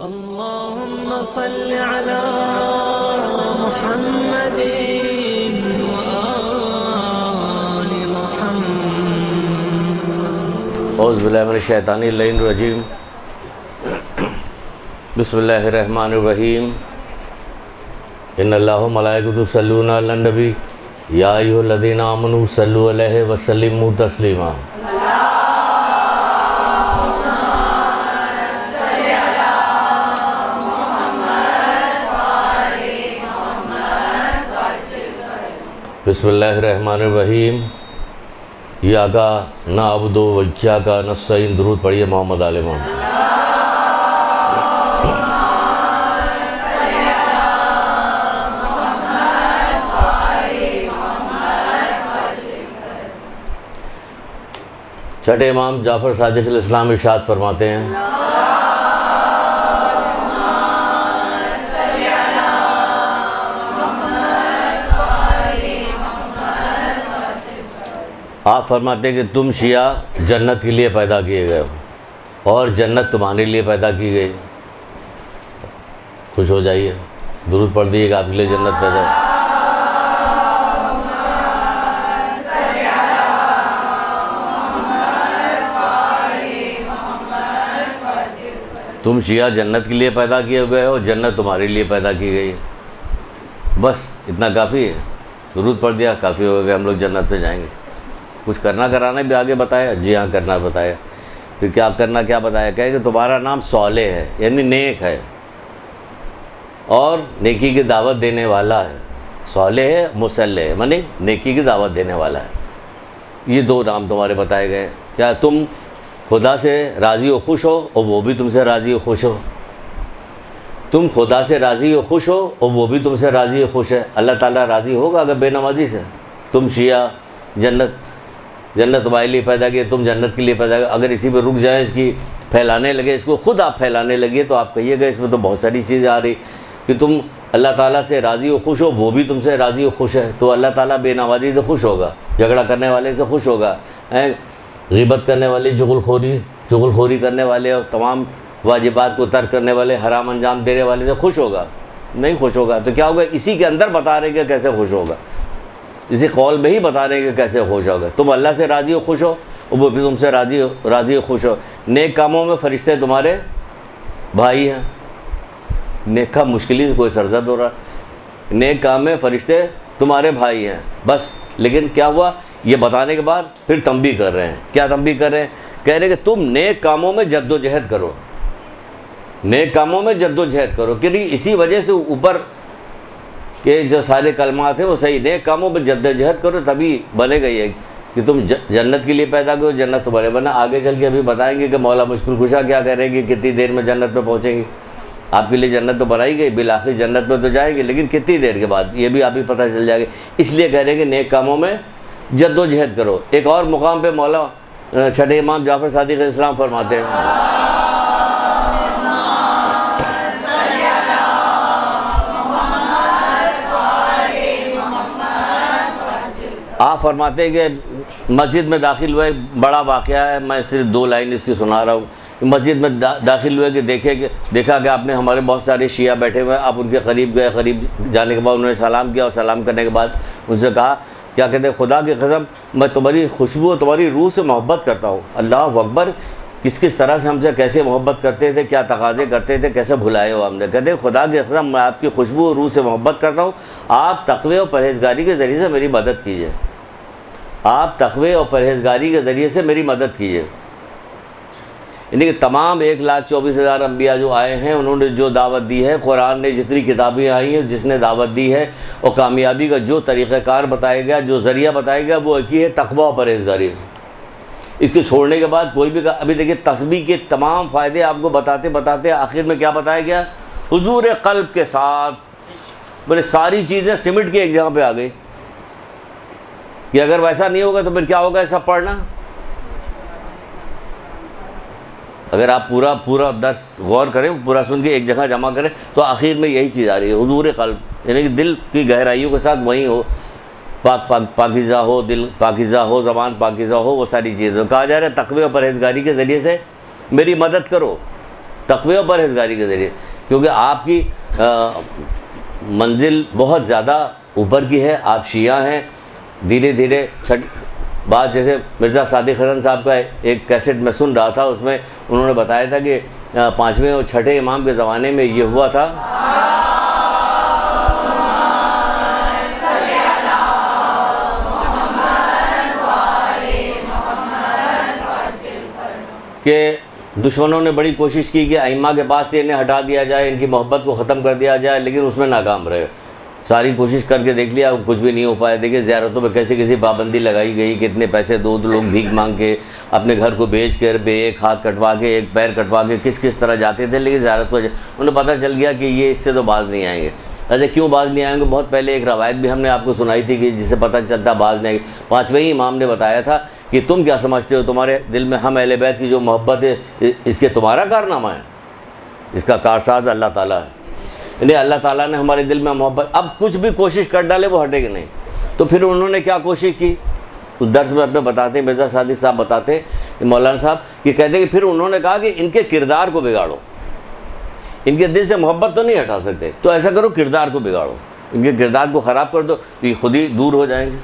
اللهم صل على محمد وآل محمد اعوذ باللہ من الشیطان الرجیم بسم اللہ الرحمن الرحیم ان اللہ ملائکۃ یصلون علی النبی یا ایھا الذین آمنوا صلوا علیہ وسلموا تسلیما بسم اللہ الرحمن الرحیم ایاک نعبد و ایاک نستعین درود پڑھیے محمد آل محمد۔ چھٹے امام جعفر صادق علیہ السلام ارشاد فرماتے ہیں آپ فرماتے ہیں کہ تم شیعہ جنت کے لیے پیدا کیے گئے ہو اور جنت تمہارے لیے پیدا کی گئی۔ خوش ہو جائیے، درود پڑھ دیجیے کہ آپ کے لیے جنت پیدا ہے۔ تم شیعہ جنت کے لیے پیدا کیے گئے ہو، جنت تمہارے لیے پیدا کی گئی ہے۔ بس اتنا کافی ہے، درود پڑھ دیا کافی ہو گیا، ہم لوگ جنت پہ جائیں گے۔ کچھ کرنا کرانا بھی آگے بتایا، جی ہاں کرنا بتایا۔ پھر کیا کرنا کیا بتایا، کہے کہ تمہارا نام صالح ہے، یعنی نیک ہے اور نیکی کی دعوت دینے والا ہے۔ صالح ہے، مصلح ہے، یعنی نیکی کی دعوت دینے والا ہے۔ یہ دو نام تمہارے بتائے گئے۔ کیا تم خدا سے راضی و خوش ہو اور وہ بھی تم سے راضی و خوش ہو؟ تم خدا سے راضی و خوش ہو اور وہ بھی تم سے راضی و خوش ہے۔ اللہ تعالیٰ راضی ہوگا اگر بے نمازی سے؟ تم شیعہ جنت تمہارے لیے پیدا کی، تم جنت کے لیے پیدا کی، اگر اسی پہ رک جائیں، اس کی پھیلانے لگے، اس کو خود آپ پھیلانے لگے تو آپ کہیے گا اس میں تو بہت ساری چیزیں آ رہی کہ تم اللہ تعالیٰ سے راضی و خوش ہو، وہ بھی تم سے راضی و خوش ہے۔ تو اللہ تعالیٰ بے نمازی سے خوش ہوگا، جھگڑا کرنے والے سے خوش ہوگا، غیبت کرنے والے، چغل خوری کرنے والے اور تمام واجبات کو ترک کرنے والے، حرام انجام دینے والے سے خوش ہوگا؟ نہیں خوش ہوگا۔ تو کیا ہوگا؟ اسی کے اندر بتا رہے کہ کیسے خوش ہوگا، اسی قول میں ہی بتا رہے ہیں کہ کیسے خوش ہوگا۔ تم اللہ سے راضی و خوش ہو اور وہ بھی تم سے راضی و خوش ہو۔ نیک کاموں میں فرشتے تمہارے بھائی ہیں۔ نیک کام مشکل سے کوئی سرزد ہو رہا، نیک کام میں فرشتے تمہارے بھائی ہیں بس۔ لیکن کیا ہوا؟ یہ بتانے کے بعد پھر تنبیہ کر رہے ہیں۔ کیا تنبیہ کر رہے ہیں؟ کہہ رہے ہیں کہ تم نیک کاموں میں جد و جہد کرو، نیک کاموں میں جد و جہد کرو، کہ نہیں اسی وجہ سے اوپر کہ جو سارے کلمات ہیں وہ صحیح، نیک کاموں میں جد و جہد کرو تبھی بنے گا یہ کہ تم جنت کے لیے پیدا کرو، جنت تمہارے بنا۔ آگے چل کے ابھی بتائیں گے کہ مولا مشکل کشا کیا کرے گی، کتنی دیر میں جنت پہ پہنچیں گی۔ آپ کے لیے جنت تو بنائی گئی، بالآخر جنت پہ تو جائیں گے، لیکن کتنی دیر کے بعد یہ بھی آپ ہی پتہ چل جائے گا۔ اس لیے کہہ رہے ہیں کہ نیک کاموں میں جد و جہد کرو۔ ایک اور مقام پہ مولا چھٹے امام جعفر صادق علیہ السلام فرماتے ہیں، آپ فرماتے ہیں کہ مسجد میں داخل ہوئے، بڑا واقعہ ہے، میں صرف 2 لائن اس کی سنا رہا ہوں۔ مسجد میں داخل ہوئے کہ دیکھا کہ آپ نے ہمارے بہت سارے شیعہ بیٹھے ہوئے، آپ ان کے قریب گئے، قریب جانے کے بعد انہوں نے سلام کیا اور سلام کرنے کے بعد ان سے کہا، کیا کہتے ہیں، خدا کی قسم میں تمہاری خوشبو اور تمہاری روح سے محبت کرتا ہوں۔ اللہ اکبر! کس طرح سے ہم سے کیسے محبت کرتے تھے، کیا تقاضے کرتے تھے، کیسے بھلائے ہو ہم نے۔ کہتے ہیں خدا کی قسم میں آپ کی خوشبو اور روح سے محبت کرتا ہوں، آپ تقوی اور پرہیزگاری کے ذریعے سے میری مدد کیجیے، آپ تقوی اور پرہیزگاری کے ذریعے سے میری مدد کیجیے۔ یعنی کہ تمام 1,24,000 انبیاء جو آئے ہیں، انہوں نے جو دعوت دی ہے، قرآن نے جتنی کتابیں آئی ہیں جس نے دعوت دی ہے، اور کامیابی کا جو طریقہ کار بتایا گیا، جو ذریعہ بتایا گیا، وہ ایک ہی ہے، تقوی اور پرہیزگاری۔ اس کو چھوڑنے کے بعد کوئی بھی ابھی دیکھیے تسبیح کے تمام فائدے آپ کو بتاتے بتاتے آخر میں کیا بتایا گیا؟ حضور قلب کے ساتھ بولے ساری چیزیں سمٹ کے ایک جگہ پہ آ گئی کہ اگر ویسا نہیں ہوگا تو پھر کیا ہوگا ایسا پڑھنا؟ اگر آپ پورا درس غور کریں، پورا سن کے ایک جگہ جمع کریں تو آخر میں یہی چیز آ رہی ہے، حضور قلب، یعنی کہ دل کی گہرائیوں کے ساتھ وہیں ہو، پاکیزہ ہو، دل پاکیزہ ہو، زبان پاکیزہ ہو، وہ ساری چیزیں کہا جا رہا ہے تقوی و پرہیزگاری کے ذریعے سے میری مدد کرو، تقوی و پرہیزگاری کے ذریعے، کیونکہ آپ کی منزل بہت زیادہ اوپر کی ہے، آپ شیعہ ہیں. دھیرے دھیرے بات، جیسے مرزا صادق حسن صاحب کا ایک کیسٹ میں سن رہا تھا، اس میں انہوں نے بتایا تھا کہ 5ویں اور 6ٹھے امام کے زمانے میں یہ ہوا تھا کہ دشمنوں نے بڑی کوشش کی کہ ائمہ کے پاس سے انہیں ہٹا دیا جائے، ان کی محبت کو ختم کر دیا جائے، لیکن اس میں ناکام رہے. ساری کوشش کر کے دیکھ لیا، کچھ بھی نہیں ہو پایا. دیکھیں زیارتوں پہ کیسی پابندی لگائی گئی، کتنے پیسے دو لوگ بھیک مانگ کے اپنے گھر کو بیچ کر ایک ہاتھ کٹوا کے ایک پیر کٹوا کے کس طرح جاتے تھے، لیکن زیارت کو انہیں پتہ چل گیا کہ یہ اس سے تو باز نہیں آئیں گے. اچھا کیوں باز نہیں آئیں گے؟ بہت پہلے ایک روایت بھی ہم نے آپ کو سنائی تھی کہ جس سے پتہ چلتا باز نہیں آئیں گے. 5ویں امام نے بتایا تھا کہ تم کیا سمجھتے ہو، تمہارے دل میں ہم اہل بیت کی جو محبت ہے اس کے تمہارا کارنامہ ہے، اس کا کارساز اللہ تعالیٰ ہے. یعنی اللہ تعالیٰ نے ہمارے دل میں محبت، اب کچھ بھی کوشش کر ڈالے وہ ہٹے گی نہیں. تو پھر انہوں نے کیا کوشش کی، اس درس میں اپنے بتاتے ہیں، مرزا صادق صاحب بتاتے ہیں، مولانا صاحب کہ کہتے ہیں کہ پھر انہوں نے کہا کہ ان کے کردار کو بگاڑو. ان کے دل سے محبت تو نہیں ہٹا سکتے، تو ایسا کرو کردار کو بگاڑو، ان کے کردار کو خراب کر دو تو یہ خود ہی دور ہو جائیں گے.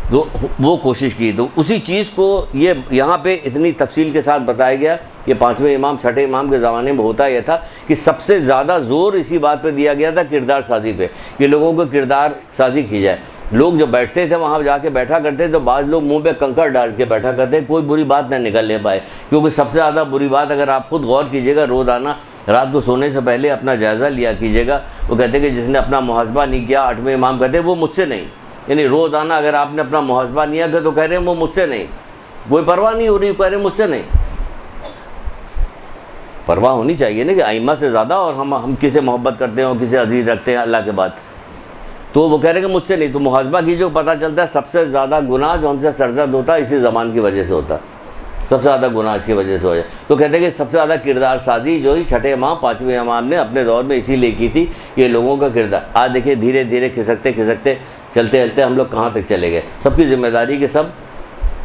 تو وہ کوشش کی. تو اسی چیز کو یہ یہاں پہ اتنی تفصیل کے ساتھ بتایا گیا کہ 5ویں امام 6ٹھے امام کے زمانے میں ہوتا یہ تھا کہ سب سے زیادہ زور اسی بات پہ دیا گیا تھا کردار سازی پہ، کہ لوگوں کو کردار سازی کی جائے. لوگ جو بیٹھتے تھے وہاں جا کے بیٹھا کرتے تو بعض لوگ منہ پہ کنکر ڈال کے بیٹھا کرتے، کوئی بری بات نہ نکل لے پائے. کیونکہ سب سے زیادہ بری بات، اگر آپ خود غور کیجیے گا، روزانہ رات کو سونے سے پہلے اپنا جائزہ لیا کیجیے گا. وہ کہتے کہ جس نے اپنا محاسبہ نہیں کیا، 8ویں امام کہتے وہ مجھ سے نہیں. یعنی روزانہ اگر آپ نے اپنا محاسبہ نہیں کیا تو کہہ رہے ہیں وہ مجھ سے نہیں، کوئی پرواہ نہیں ہو رہی، کہہ رہے ہیں مجھ سے نہیں. پرواہ ہونی چاہیے نا کہ ائمہ سے زیادہ، اور ہم کسے محبت کرتے ہیں اور کسے عزیز رکھتے ہیں اللہ کے بعد. تو وہ کہہ رہے ہیں کہ مجھ سے نہیں. تو محاسبہ کیجیے، پتہ چلتا ہے سب سے زیادہ گناہ جو ہم سے سرزد ہوتا ہے اسی زمان کی وجہ سے ہوتا ہے، سب سے زیادہ گناہ اس کی وجہ سے ہو جائے. تو کہتے ہیں کہ سب سے زیادہ کردار سازی جو ہی 6ٹھے امام 5ویں امام نے اپنے دور میں اسی لیے کی تھی کہ لوگوں کا کردار. آج دیکھیں دھیرے دھیرے کھسکتے چلتے ہم لوگ کہاں تک چلے گئے. سب کی ذمہ داری کہ سب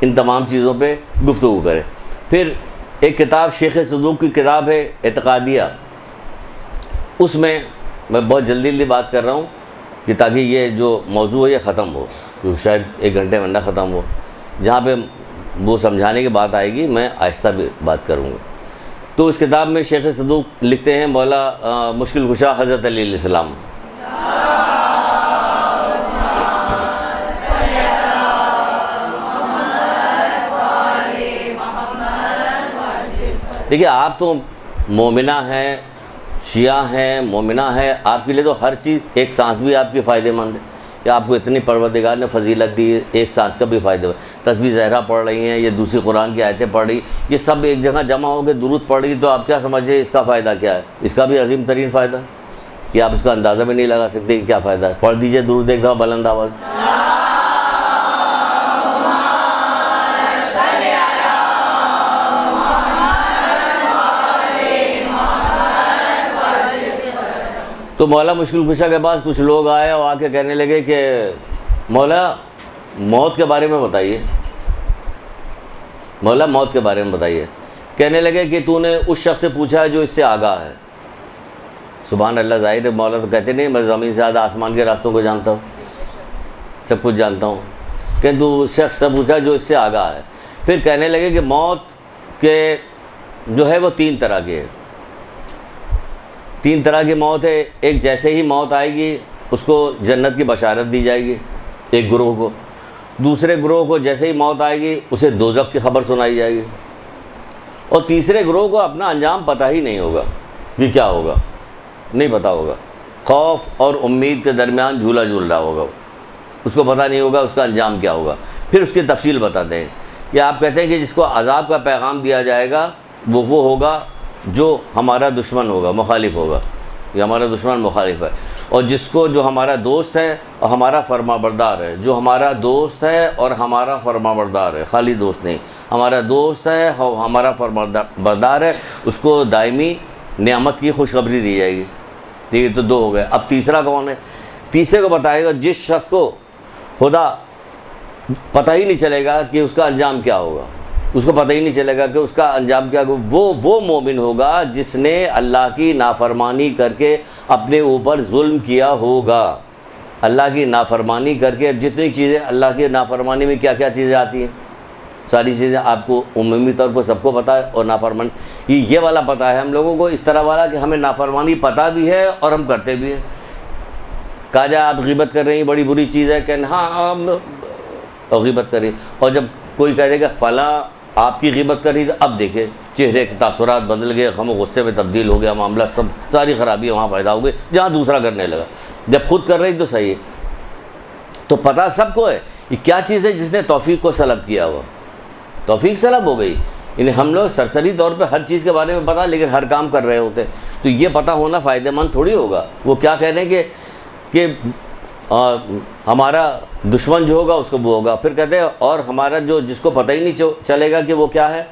ان تمام چیزوں پہ گفتگو کریں. پھر ایک کتاب شیخ صدوق کی کتاب ہے اعتقادیہ، اس میں بہت جلدی بات کر رہا ہوں کہ تاکہ یہ جو موضوع ہے یہ ختم ہو، کیونکہ شاید 1 گھنٹے میں نہ ختم ہو. جہاں پہ وہ سمجھانے کی بات آئے گی میں آہستہ بھی بات کروں گا. تو اس کتاب میں شیخ صدوق لکھتے ہیں، مولا مشکل کشا حضرت علی علیہ السلام، دیکھیے آپ تو مومنہ ہیں، شیعہ ہیں، مومنہ ہیں، آپ کے لیے تو ہر چیز، ایک سانس بھی آپ کی فائدہ مند ہے کہ آپ کو اتنی پروردگار نے فضیلت دی، ایک سانس کا بھی فائدہ ہے. تسبیح زہرا پڑھ رہی ہیں، یہ دوسری قرآن کی آیتیں پڑھ رہی، یہ سب ایک جگہ جمع ہو کے درود پڑھ رہی، تو آپ کیا سمجھے اس کا فائدہ کیا ہے؟ اس کا بھی عظیم ترین فائدہ ہے کہ آپ اس کا اندازہ بھی نہیں لگا سکتے کہ کیا فائدہ ہے. پڑھ دیجئے درود ایک دفعہ بلند آواز. تو مولا مشکل کشا کے پاس کچھ لوگ آئے اور آ کے کہنے لگے کہ مولا موت کے بارے میں بتائیے، مولا موت کے بارے میں بتائیے. کہنے لگے کہ تو نے اس شخص سے پوچھا ہے جو اس سے آگاہ ہے. سبحان اللہ. ظاہر ہے مولا تو کہتے نہیں میں زمین سے زیادہ آسمان کے راستوں کو جانتا ہوں، سب کچھ جانتا ہوں، کہ تو اس شخص سے پوچھا جو اس سے آگاہ ہے. پھر کہنے لگے کہ موت کے جو ہے وہ 3 طرح کی ہے. 3 طرح کی موت ہے. ایک جیسے ہی موت آئے گی اس کو جنت کی بشارت دی جائے گی ایک گروہ کو. دوسرے گروہ کو جیسے ہی موت آئے گی اسے دوزخ کی خبر سنائی جائے گی. اور تیسرے گروہ کو اپنا انجام پتہ ہی نہیں ہوگا کہ کیا ہوگا، نہیں پتہ ہوگا. خوف اور امید کے درمیان جھولا جھول رہا ہوگا، اس کو پتہ نہیں ہوگا اس کا انجام کیا ہوگا. پھر اس کی تفصیل بتاتے ہیں. یا آپ کہتے ہیں کہ جس کو عذاب کا پیغام دیا جائے گا وہ ہوگا جو ہمارا دشمن ہوگا، مخالف ہوگا. یہ ہمارا دشمن مخالف ہے. اور جس کو جو ہمارا دوست ہے اور ہمارا فرما بردار ہے، جو ہمارا دوست ہے اور ہمارا فرما بردار ہے، خالی دوست نہیں، ہمارا دوست ہے اور ہمارا فرما بردار ہے، اس کو دائمی نعمت کی خوشخبری دی جائے گی. ٹھیک ہے، تو 2 ہو گئے. اب تیسرا کون ہے؟ تیسرے کو بتائے گا جس شخص کو خدا پتہ ہی نہیں چلے گا کہ اس کا انجام کیا ہوگا. اس کو پتہ ہی نہیں چلے گا کہ اس کا انجام کیا ہوگا۔ وہ مومن ہوگا جس نے اللہ کی نافرمانی کر کے اپنے اوپر ظلم کیا ہوگا۔ اللہ کی نافرمانی کر کے جتنی چیزیں اللہ کی نافرمانی میں کیا کیا چیزیں آتی ہیں، ساری چیزیں آپ کو عمومی طور پر سب کو پتہ ہے، اور نافرمانی یہ والا پتہ ہے ہم لوگوں کو، اس طرح والا کہ ہمیں نافرمانی پتہ بھی ہے اور ہم کرتے بھی ہیں۔ کہا جائے آپ غیبت کر رہے ہیں بڑی بری چیز ہے، کہ ہاں ہم غیبت کر رہے ہیں، اور جب کوئی کہہ دے گا فلاں آپ کی غیبت کر رہی تو اب دیکھیں چہرے کے تاثرات بدل گئے، غم و غصے میں تبدیل ہو گیا معاملہ، سب ساری خرابیاں وہاں پیدا ہو گئی جہاں دوسرا کرنے لگا۔ جب خود کر رہی تو صحیح ہے، تو پتہ سب کو ہے یہ کیا چیز ہے جس نے توفیق کو سلب کیا ہوا، توفیق سلب ہو گئی۔ یعنی ہم لوگ سرسری طور پہ ہر چیز کے بارے میں پتہ لیکن ہر کام کر رہے ہوتے، تو یہ پتہ ہونا فائدہ مند تھوڑی ہوگا۔ وہ کیا کہہ رہے ہیں کہ ہمارا دشمن جو ہوگا اس کو وہ ہوگا، پھر کہتے ہیں اور ہمارا جس کو پتہ ہی نہیں چلے گا کہ وہ کیا ہے،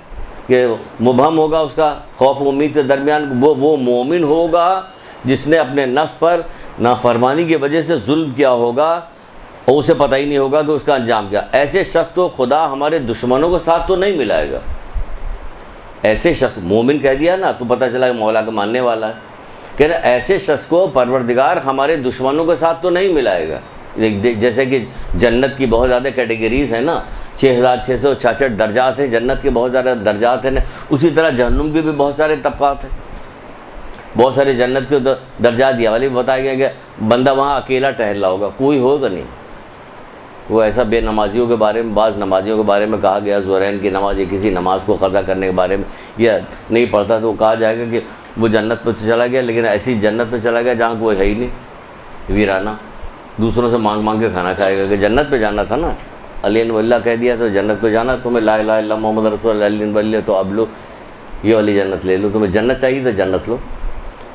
کہ مبہم ہوگا اس کا خوف و امید کے درمیان، وہ مومن ہوگا جس نے اپنے نفس پر نافرمانی کی وجہ سے ظلم کیا ہوگا اور اسے پتہ ہی نہیں ہوگا کہ اس کا انجام کیا۔ ایسے شخص کو خدا ہمارے دشمنوں کے ساتھ تو نہیں ملائے گا۔ ایسے شخص مومن کہہ دیا نا تو پتہ چلا کہ مولا کا ماننے والا ہے، کہ ایسے شخص کو پروردگار ہمارے دشمنوں کے ساتھ تو نہیں ملائے گا۔ جیسے کہ جنت کی بہت زیادہ کیٹیگریز ہیں نا، 6666 درجات ہیں جنت کے، بہت زیادہ درجات ہیں، اسی طرح جہنم کے بھی بہت سارے طبقات ہیں، بہت سارے جنت کے درجات یہ والے بھی بتایا گیا کہ بندہ وہاں اکیلا ٹہل رہا ہوگا، کوئی ہوگا نہیں۔ وہ ایسا بے نمازیوں کے بارے میں، بعض نمازیوں کے بارے میں کہا گیا، ظہرین کی نماز یا کسی نماز کو قضا کرنے کے بارے میں یا نہیں پڑھتا تو کہا جائے گا کہ وہ جنت پہ چلا گیا، لیکن ایسی جنت پہ چلا گیا جہاں کوئی ہے ہی نہیں، ویرانہ، دوسروں سے مانگ مانگ کے کھانا کھائے گا، کہ جنت پہ جانا تھا نا، علی واللہ کہہ دیا تو جنت پہ جانا، تمہیں لا الہ الا محمد رسول اللہ علیہ وسلم تو اب لو یہ والی جنت لے لو، تمہیں جنت چاہیے تو جنت لو۔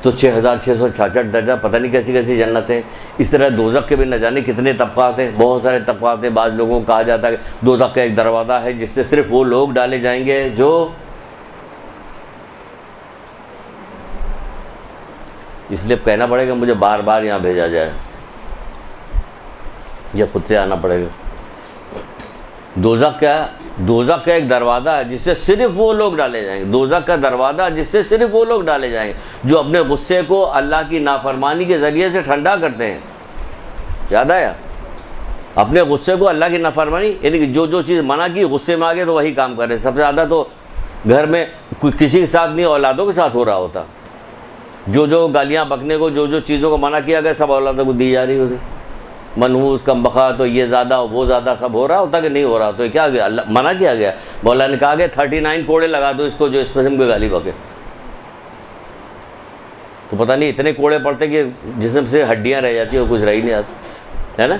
تو 6666 درجہ، پتہ نہیں کیسی کیسی جنت ہیں۔ اس طرح دوزخ کے بھی نہ جانے کتنے طبقات ہیں، بہت سارے طبقات ہیں۔ بعض لوگوں کو کہا جاتا ہے کہ دوزخ کا ایک دروازہ ہے جس سے صرف وہ لوگ ڈالے جائیں گے جو اس لیے کہنا پڑے گا مجھے بار بار یہاں بھیجا جائے، یہ خود سے آنا پڑے گا۔ دوزخ کا ایک دروازہ ہے جس سے صرف وہ لوگ ڈالے جائیں گے، دوزخ کا دروازہ جس سے صرف وہ لوگ ڈالے جائیں گے جو اپنے غصے کو اللہ کی نافرمانی کے ذریعے سے ٹھنڈا کرتے ہیں۔ یاد آیا؟ اپنے غصے کو اللہ کی نافرمانی، یعنی کہ جو چیز منع کی غصے میں آگے تو وہی کام کر رہے۔ سب سے زیادہ تو گھر میں کسی کے ساتھ نہیں، اولادوں کے ساتھ ہو رہا ہوتا، جو گالیاں بکنے کو، جو چیزوں کو منع کیا گیا سب اولادوں کو دی جا رہی ہوتی، منحوس، کم بخا، تو یہ زیادہ وہ زیادہ سب ہو رہا ہوتا کہ نہیں ہو رہا، تو کیا گیا، اللہ منع کیا گیا، مولا نے کہا کہ 39 کوڑے لگا دو اس کو جو اس قسم کے گالی بکے۔ تو پتہ نہیں اتنے کوڑے پڑتے کہ جسم سے ہڈیاں رہ جاتی ہیں اور کچھ رہ ہی نہیں آتا ہے نا۔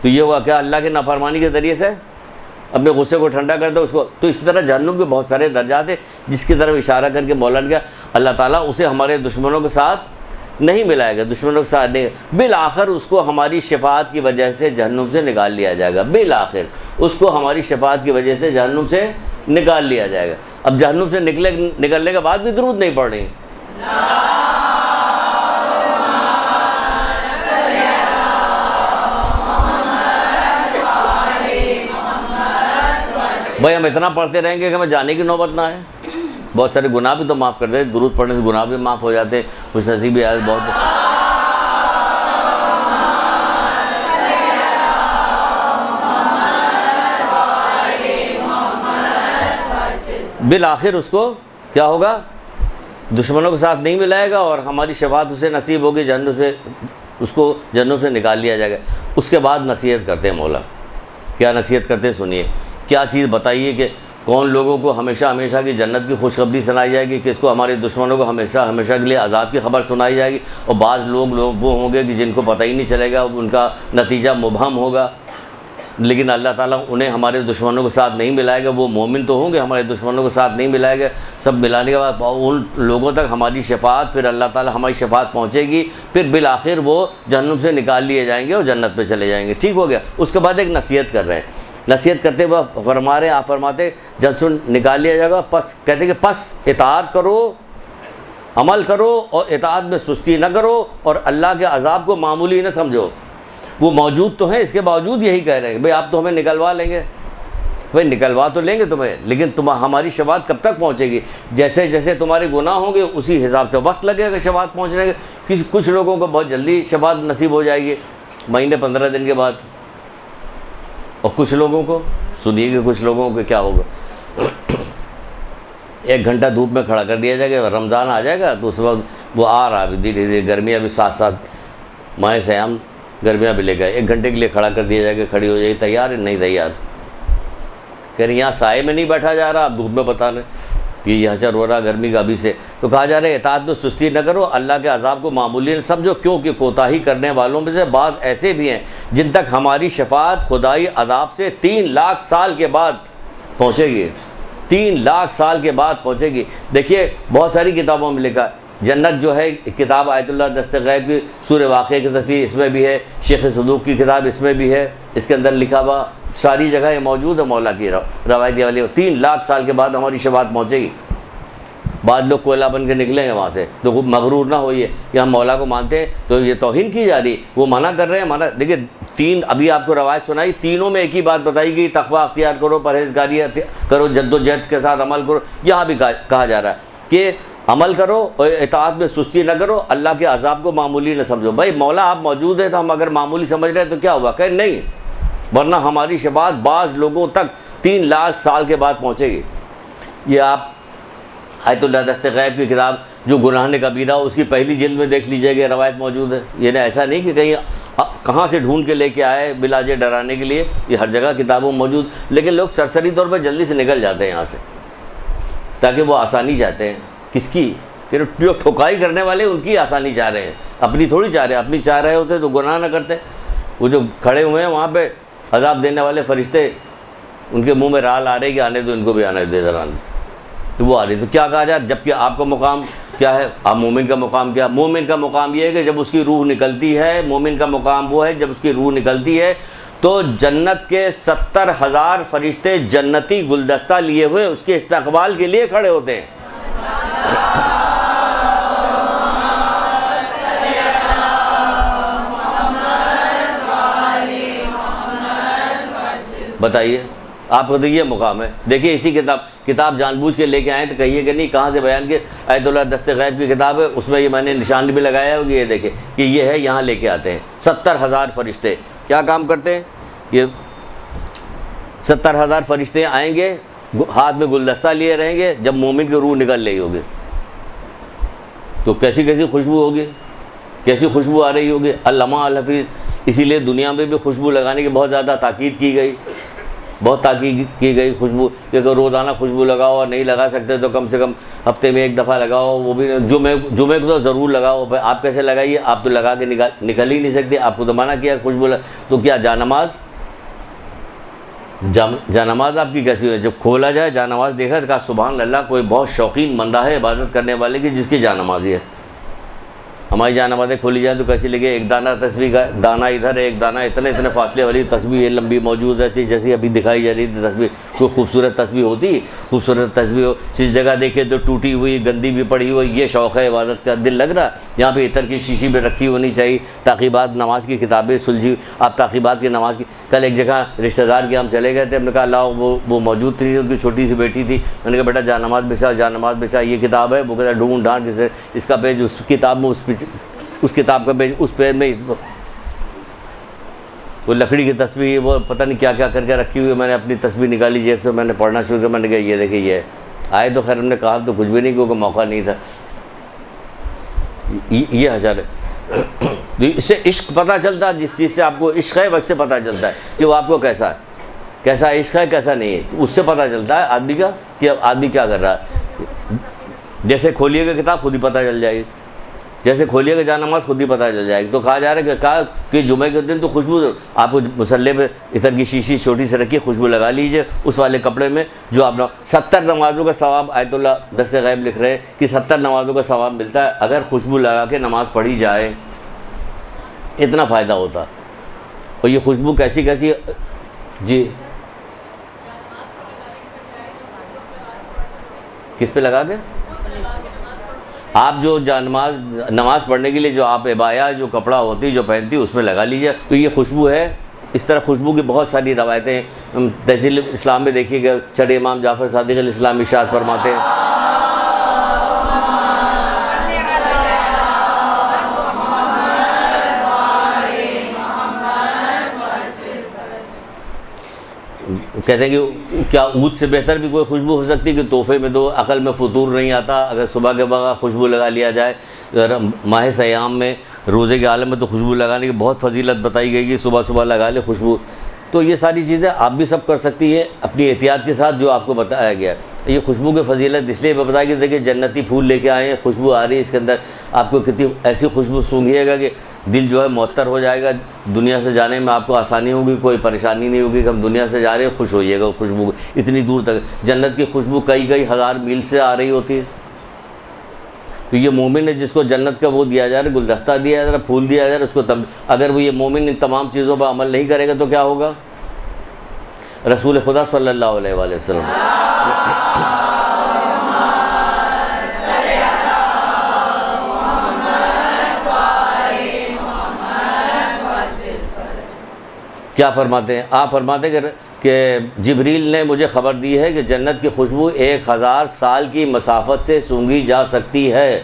تو یہ ہوا کیا، اللہ کے نافرمانی کے ذریعے سے اپنے غصے کو ٹھنڈا کرتا اس کو۔ تو اسی طرح جہنم کے بہت سارے درجات ہیں جس کی طرف اشارہ کر کے مولا نے کہا اللہ تعالیٰ اسے ہمارے دشمنوں کے ساتھ نہیں ملائے گا، دشمنوں کے ساتھ نہیں، بالآخر اس کو ہماری شفاعت کی وجہ سے جہنم سے نکال لیا جائے گا، بالآخر اس کو ہماری شفاعت کی وجہ سے جہنم سے نکال لیا جائے گا۔ اب جہنم سے نکلنے کے بعد بھی درود نہیں پڑھ رہی، بھائی ہم اتنا پڑھتے رہیں گے کہ ہمیں جانے کی نوبت نہ آئے۔ بہت سارے گناہ بھی تو معاف کر دے، درود پڑھنے سے گناہ بھی معاف ہو جاتے، خوش نصیبی آئے بہت۔ بالآخر اس کو کیا ہوگا، دشمنوں کے ساتھ نہیں ملائے گا اور ہماری شفاعت اسے نصیب ہوگی، جہنم سے اس کو جہنم سے نکال لیا جائے گا۔ اس کے بعد نصیحت کرتے ہیں مولا، کیا نصیحت کرتے ہیں سنیے، کیا چیز بتائیے کہ کون لوگوں کو ہمیشہ ہمیشہ کی جنت کی خوشخبری سنائی جائے گی، کس کو ہمارے دشمنوں کو ہمیشہ ہمیشہ کے لیے عذاب کی خبر سنائی جائے گی، اور بعض لوگ وہ ہوں گے کہ جن کو پتہ ہی نہیں چلے گا، ان کا نتیجہ مبہم ہوگا، لیکن اللہ تعالیٰ انہیں ہمارے دشمنوں کے ساتھ نہیں ملائے گا۔ وہ مومن تو ہوں گے، ہمارے دشمنوں کے ساتھ نہیں ملائے گا۔ سب ملانے کے بعد ان لوگوں تک ہماری شفاعت، پھر اللہ تعالیٰ ہماری شفاعت پہنچے گی، پھر بالآخر وہ جہنم سے نکال لیے جائیں گے اور جنت پہ چلے جائیں گے۔ ٹھیک ہو گیا۔ اس کے بعد ایک نصیحت کر رہے ہیں، نصیحت کرتے ہوئے آپ فرماتے جب سن نکال لیا جائے گا، پس کہتے کہ پس اطاعت کرو، عمل کرو اور اطاعت میں سستی نہ کرو، اور اللہ کے عذاب کو معمولی نہ سمجھو۔ وہ موجود تو ہیں، اس کے باوجود یہی کہہ رہے ہیں کہ بھئی آپ تو ہمیں نکلوا لیں گے، بھائی نکلوا تو لیں گے تمہیں، لیکن ہماری شفاعت کب تک پہنچے گی؟ جیسے جیسے تمہارے گناہ ہوں گے اسی حساب سے وقت لگے گا شفاعت پہنچنے کے۔ کچھ لوگوں کو بہت جلدی شفاعت نصیب ہو جائے گی، مہینے 15 دن کے بعد، اور کچھ لوگوں کو سنیے گا، کچھ لوگوں کو کیا ہوگا، 1 گھنٹہ دھوپ میں کھڑا کر دیا جائے گا، رمضان آ جائے گا تو اس وقت وہ آ رہا ہے دھیرے دھیرے، گرمیاں بھی ساتھ ساتھ، ماہ سیام گرمیاں بھی لے گئے، 1 گھنٹے کے لیے کھڑا کر دیا جائے گا، کھڑی ہو جائے گی، تیار ہے؟ نہیں تیار، کہہ رہے یہاں سائے میں نہیں بیٹھا جا رہا، آپ دھوپ میں بتا رہے یہ یہاں سے رو رہا گرمی کا ابھی سے۔ تو کہا جا رہا ہے اطاعت میں سستی نہ کرو، اللہ کے عذاب کو معمولی نہ سمجھو، کیونکہ کوتاہی کرنے والوں میں سے بعض ایسے بھی ہیں جن تک ہماری شفاعت خدائی عذاب سے 3 لاکھ سال کے بعد پہنچے گی، 3 لاکھ سال کے بعد پہنچے گی۔ دیکھیے بہت ساری کتابوں میں لکھا جنت جو ہے، کتاب آیت اللہ دست غیب کی سورہ واقعہ کی تصویر اس میں بھی ہے، شیخ صدوق کی کتاب اس میں بھی ہے، اس کے اندر لکھا ہوا ساری جگہ یہ موجود ہے، مولا کی روایتی والی 3 لاکھ سال کے بعد ہماری شفاعت پہنچے گی۔ بعض لوگ کوئلہ بن کے نکلیں گے وہاں سے، تو خوب مغرور نہ ہوئیے کہ ہم مولا کو مانتے ہیں تو یہ توہین کی جا رہی، وہ منع کر رہے ہیں، منع۔ دیکھیے 3 ابھی آپ کو روایت سنائی، تینوں میں ایک ہی بات بتائی گئی، تقوی اختیار کرو، پرہیزگاری کرو، جد و جہد کے ساتھ عمل کرو۔ یہاں بھی کہا جا رہا ہے کہ عمل کرو اور اطاعت میں سستی نہ کرو، اللہ کے عذاب کو معمولی نہ سمجھو۔ بھائی مولا آپ موجود ہیں تو ہم اگر معمولی سمجھ رہے ہیں تو کیا ہوا؟ کہ نہیں، ورنہ ہماری شفاعت بعض لوگوں تک 3 لاکھ سال کے بعد پہنچے گی۔ یہ آپ آیت اللہ دست غیب کی کتاب جو گناہ کبیرہ اس کی پہلی جلد میں دیکھ لیجیے گا، روایت موجود ہے۔ یہ ایسا نہیں کہ کہیں کہاں سے ڈھونڈ کے لے کے آئے بلاجے ڈرانے کے لیے، یہ ہر جگہ کتابوں میں موجود، لیکن لوگ سرسری طور پر جلدی سے نکل جاتے ہیں یہاں سے، تاکہ وہ آسانی چاہتے ہیں۔ کس کی؟ کہ جو ٹھکائی کرنے والے ان کی آسانی چاہ رہے ہیں، اپنی تھوڑی چاہ رہے ہیں۔ اپنی چاہ رہے ہوتے تو گناہ نہ کرتے۔ وہ جو کھڑے ہوئے ہیں وہاں پہ عذاب دینے والے فرشتے، ان کے منہ میں رال آ رہی کہ آنے دو ان کو بھی آنے دے ذرا، تو وہ آ رہی۔ تو کیا کہا جائے؟ جبکہ آپ کا مقام کیا ہے؟ آپ مومن کا مقام کیا؟ مومن کا مقام یہ ہے کہ جب اس کی روح نکلتی ہے، مومن کا مقام وہ ہے جب اس کی روح نکلتی ہے تو جنت کے 70,000 فرشتے جنتی گلدستہ لیے ہوئے اس کے استقبال کے لیے کھڑے ہوتے ہیں۔ بتائیے آپ کو تو یہ مقام ہے۔ دیکھیے اسی کتاب جان بوجھ کے لے کے آئیں تو کہیے کہ نہیں کہاں سے بیان کے، آیت اللہ دست غیب کی کتاب ہے، اس میں یہ میں نے نشان بھی لگایا ہوگی، یہ دیکھیں کہ یہ ہے، یہاں لے کے آتے ہیں 70,000 فرشتے۔ کیا کام کرتے ہیں یہ 70,000 فرشتے؟ آئیں گے ہاتھ میں گلدستہ لیے رہیں گے، جب مومن کی روح نکل رہی ہوگی تو کیسی کیسی خوشبو ہوگی، کیسی خوشبو آ رہی ہوگی۔ علامہ الحفیظ، اسی لیے دنیا میں بھی خوشبو لگانے کی بہت زیادہ تاکید کی گئی، بہت تاکید کی گئی خوشبو، کہ اگر روزانہ خوشبو لگاؤ اور نہیں لگا سکتے تو کم سے کم ہفتے میں 1 دفعہ لگاؤ، وہ بھی جمعے کو تو ضرور لگاؤ۔ بھائی آپ کیسے لگائیے؟ آپ تو لگا کے نکل ہی نہیں سکتے، آپ کو تو منع کیا خوشبو تو کیا جانماز آپ کی کیسی ہوئی؟ جب کھولا جائے جانماز دیکھا تو کہا سبحان اللہ، کوئی بہت شوقین بندہ ہے عبادت کرنے والے کی جس کی جانمازی ہے۔ ہماری جانمازیں کھولی جائیں تو کیسی لگے؟ ایک دانہ تسبیح کا دانہ ادھر ہے، ایک دانہ اتنے فاصلے والی تسبیح لمبی موجود رہتی، جیسی ابھی دکھائی جا رہی تھی تسبیح۔ کوئی خوبصورت تسبیح ہوتی، خوبصورت تسبیح ہو، جس جگہ دیکھے تو ٹوٹی ہوئی گندی بھی پڑی ہوئی، یہ شوق ہے عبادت کا، دل لگ رہا یہاں پہ عطر کی شیشی بھی رکھی ہونی چاہیے، تعقیبات نماز کی کتابیں سلجھی، آپ تعقیبات کی نماز کی۔ کل ایک جگہ رشتہ دار کے ہم چلے گئے تھے، ہم نے کہا اللہ وہ موجود تھی، ان کی چھوٹی سی بیٹی تھی، میں نے کہا بیٹا جا نماز بچا، یہ کتاب ہے، وہ کہتا ڈھونڈ ڈھانٹ جیسے اس کا پیج اس کتاب میں، اس کتاب کا پیج اس پیج میں، وہ لکڑی کی تسبیح، وہ پتہ نہیں کیا کیا کر کے رکھی ہوئی۔ میں نے اپنی تسبیح نکالی جیب سے، میں نے پڑھنا شروع کیا، میں نے کہا یہ دیکھیں یہ آئے تو خیر ہم نے کہا تو کچھ بھی نہیں کیونکہ موقع نہیں تھا۔ یہ حشر ہے، اس سے عشق پتہ چلتا ہے، جس چیز سے آپ کو عشق ہے اس سے پتہ چلتا ہے کہ وہ آپ کو کیسا عشق ہے کیسا نہیں ہے، اس سے پتہ چلتا ہے آدمی کا کہ آدمی کیا کر رہا ہے۔ جیسے کھولیے گا کتاب خود ہی پتہ چل جائے گی، جیسے کھولیے گا جانماز خود ہی پتہ چل جائے گی۔ تو کہا جا رہا ہے کہ جمعے کے دن تو خوشبو آپ کو مصلے پہ عطر کی شیشی چھوٹی سے رکھی، خوشبو لگا لیجئے اس والے کپڑے میں جو آپ 70 نمازوں کا ثواب، آیت اللہ دست غیب لکھ رہے ہیں کہ 70 نمازوں کا ثواب ملتا ہے اگر خوشبو لگا کے نماز پڑھی جائے، اتنا فائدہ ہوتا۔ اور یہ خوشبو کیسی جی کس پہ لگا کے؟ آپ جو نماز پڑھنے کے لیے جو آپ عبایا جو کپڑا ہوتی جو پہنتی اس میں لگا لیجیے، تو یہ خوشبو ہے اس طرح خوشبو کی بہت ساری روایتیں ہیں. تہذیب اسلام میں دیکھیے کہ چھٹے امام جعفر صادق علیہ السلام ارشاد فرماتے ہیں کہتے ہیں کہ کیا عود سے بہتر بھی کوئی خوشبو ہو سکتی کہ تحفے میں تو عقل میں فطور نہیں آتا. اگر صبح کے وقت خوشبو لگا لیا جائے, ماہ سیام میں روزے کے عالم میں تو خوشبو لگانے کی بہت فضیلت بتائی گئی کہ صبح صبح لگا لے خوشبو. تو یہ ساری چیزیں آپ بھی سب کر سکتی ہیں اپنی احتیاط کے ساتھ جو آپ کو بتایا گیا ہے. یہ خوشبو کی فضیلت اس لیے بتائی کہ دیکھیں جنتی پھول لے کے آئے ہیں, خوشبو آ رہی ہے اس کے اندر, آپ کو کتنی ایسی خوشبو سونگھیے گا کہ دل جو ہے معطر ہو جائے گا. دنیا سے جانے میں آپ کو آسانی ہوگی, کوئی پریشانی نہیں ہوگی کہ ہم دنیا سے جا رہے ہیں, خوش ہوئیے گا خوشبو اتنی دور تک. جنت کی خوشبو کئی ہزار میل سے آ رہی ہوتی ہے. تو یہ مومن ہے جس کو جنت کا وہ دیا جا رہا ہے, گلدستہ دیا جا رہا ہے, پھول دیا جا رہا ہے, اس کو اگر وہ یہ مومن ان تمام چیزوں پر عمل نہیں کرے گا تو کیا ہوگا؟ رسول خدا صلی اللہ علیہ وآلہ وسلم کیا فرماتے ہیں؟ آپ فرماتے ہیں کہ جبریل نے مجھے خبر دی ہے کہ جنت کی خوشبو 1000 سال کی مسافت سے سونگھی جا سکتی ہے.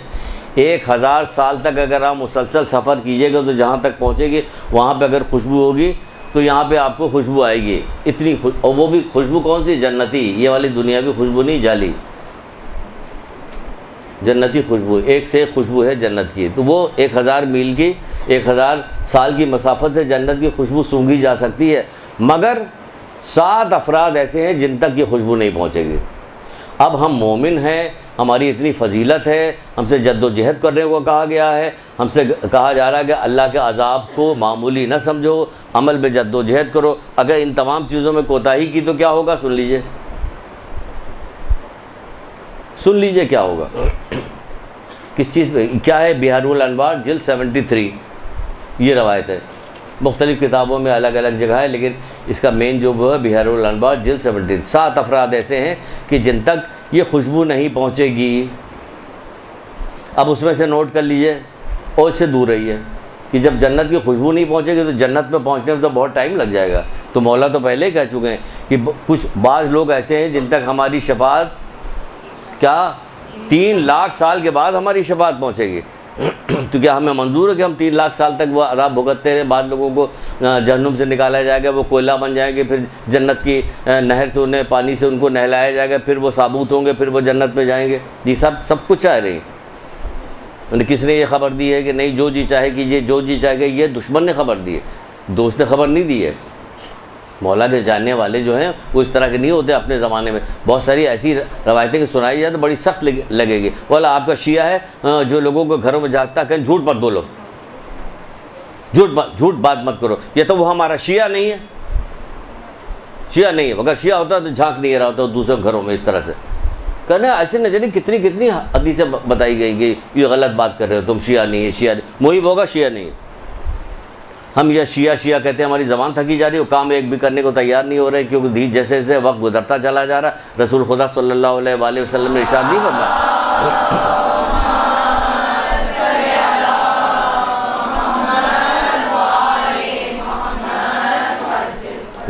1000 سال تک اگر آپ مسلسل سفر کیجیے گا تو جہاں تک پہنچے گی وہاں پہ اگر خوشبو ہوگی تو یہاں پہ آپ کو خوشبو آئے گی اتنی اور وہ بھی خوشبو کون سی؟ جنتی. یہ والی دنیاوی خوشبو نہیں, جعلی جنتی خوشبو. ایک سے ایک خوشبو ہے جنت کی. تو وہ 1000 میل کی 1000 سال کی مسافت سے جنت کی خوشبو سونگھی جا سکتی ہے, مگر 7 افراد ایسے ہیں جن تک یہ خوشبو نہیں پہنچے گی. اب ہم مومن ہیں, ہماری اتنی فضیلت ہے, ہم سے جد و جہد کرنے کو کہا گیا ہے, ہم سے کہا جا رہا ہے کہ اللہ کے عذاب کو معمولی نہ سمجھو, عمل میں جد و جہد کرو. اگر ان تمام چیزوں میں کوتاہی کی تو کیا ہوگا؟ سن لیجئے کیا ہوگا. کس چیز پہ کیا ہے؟ بحار الانوار جلد 73 یہ روایت ہے. مختلف کتابوں میں الگ الگ جگہ ہے, لیکن اس کا مین جو وہ ہے بحار الانوار جلد 73. 7 افراد ایسے ہیں کہ جن تک یہ خوشبو نہیں پہنچے گی. اب اس میں سے نوٹ کر لیجئے اور اس سے دور رہیے کہ جب جنت کی خوشبو نہیں پہنچے گی تو جنت میں پہنچنے میں تو بہت ٹائم لگ جائے گا. تو مولا تو پہلے ہی کہہ چکے ہیں کہ کچھ بعض لوگ ایسے ہیں جن تک ہماری شفاعت کیا 3 لاکھ سال کے بعد ہماری شفاعت پہنچے گی. تو کیا ہمیں منظور ہے کہ ہم 3 لاکھ سال تک وہ عذاب بھگتتے رہے؟ بعض لوگوں کو جہنم سے نکالا جائے گا, وہ کوئلہ بن جائیں گے, پھر جنت کی نہر سے انہیں پانی سے ان کو نہلایا جائے گا, پھر وہ ثابوت ہوں گے, پھر وہ جنت میں جائیں گے. یہ سب کچھ چاہ رہے ہیں. کس نے یہ خبر دی ہے کہ نہیں جو جی چاہے کیجیے, جو جی چاہے گا؟ یہ دشمن نے خبر دی ہے, دوست نے خبر نہیں دی ہے. مولا کے جاننے والے جو ہیں وہ اس طرح کے نہیں ہوتے. اپنے زمانے میں بہت ساری ایسی روایتیں سنائی جائیں تو بڑی سخت لگے گی. بولا آپ کا شیعہ ہے جو لوگوں کو گھروں میں جاگتا کہ جھوٹ مت بولو, جھوٹ بات مت کرو, یہ تو وہ ہمارا شیعہ نہیں ہے, شیعہ نہیں ہے. اگر شیعہ ہوتا تو جھانک نہیں رہا ہوتا دوسرے گھروں میں اس طرح سے. کہنا ایسے نہ جانے کتنی حدیثیں بتائی گئی کہ یہ غلط بات کر رہے ہو تم, شیعہ نہیں ہے, شیعہ نہیں. محب ہوگا شیعہ نہیں ہے. ہم یہ شیعہ کہتے ہیں, ہماری زبان تھکی جا رہی ہے, کام ایک بھی کرنے کو تیار نہیں ہو رہے کیونکہ جیسے جیسے وقت گزرتا چلا جا رہا ہے. رسول خدا صلی اللہ علیہ وآلہ وسلم نے ارشاد نہیں فرمایا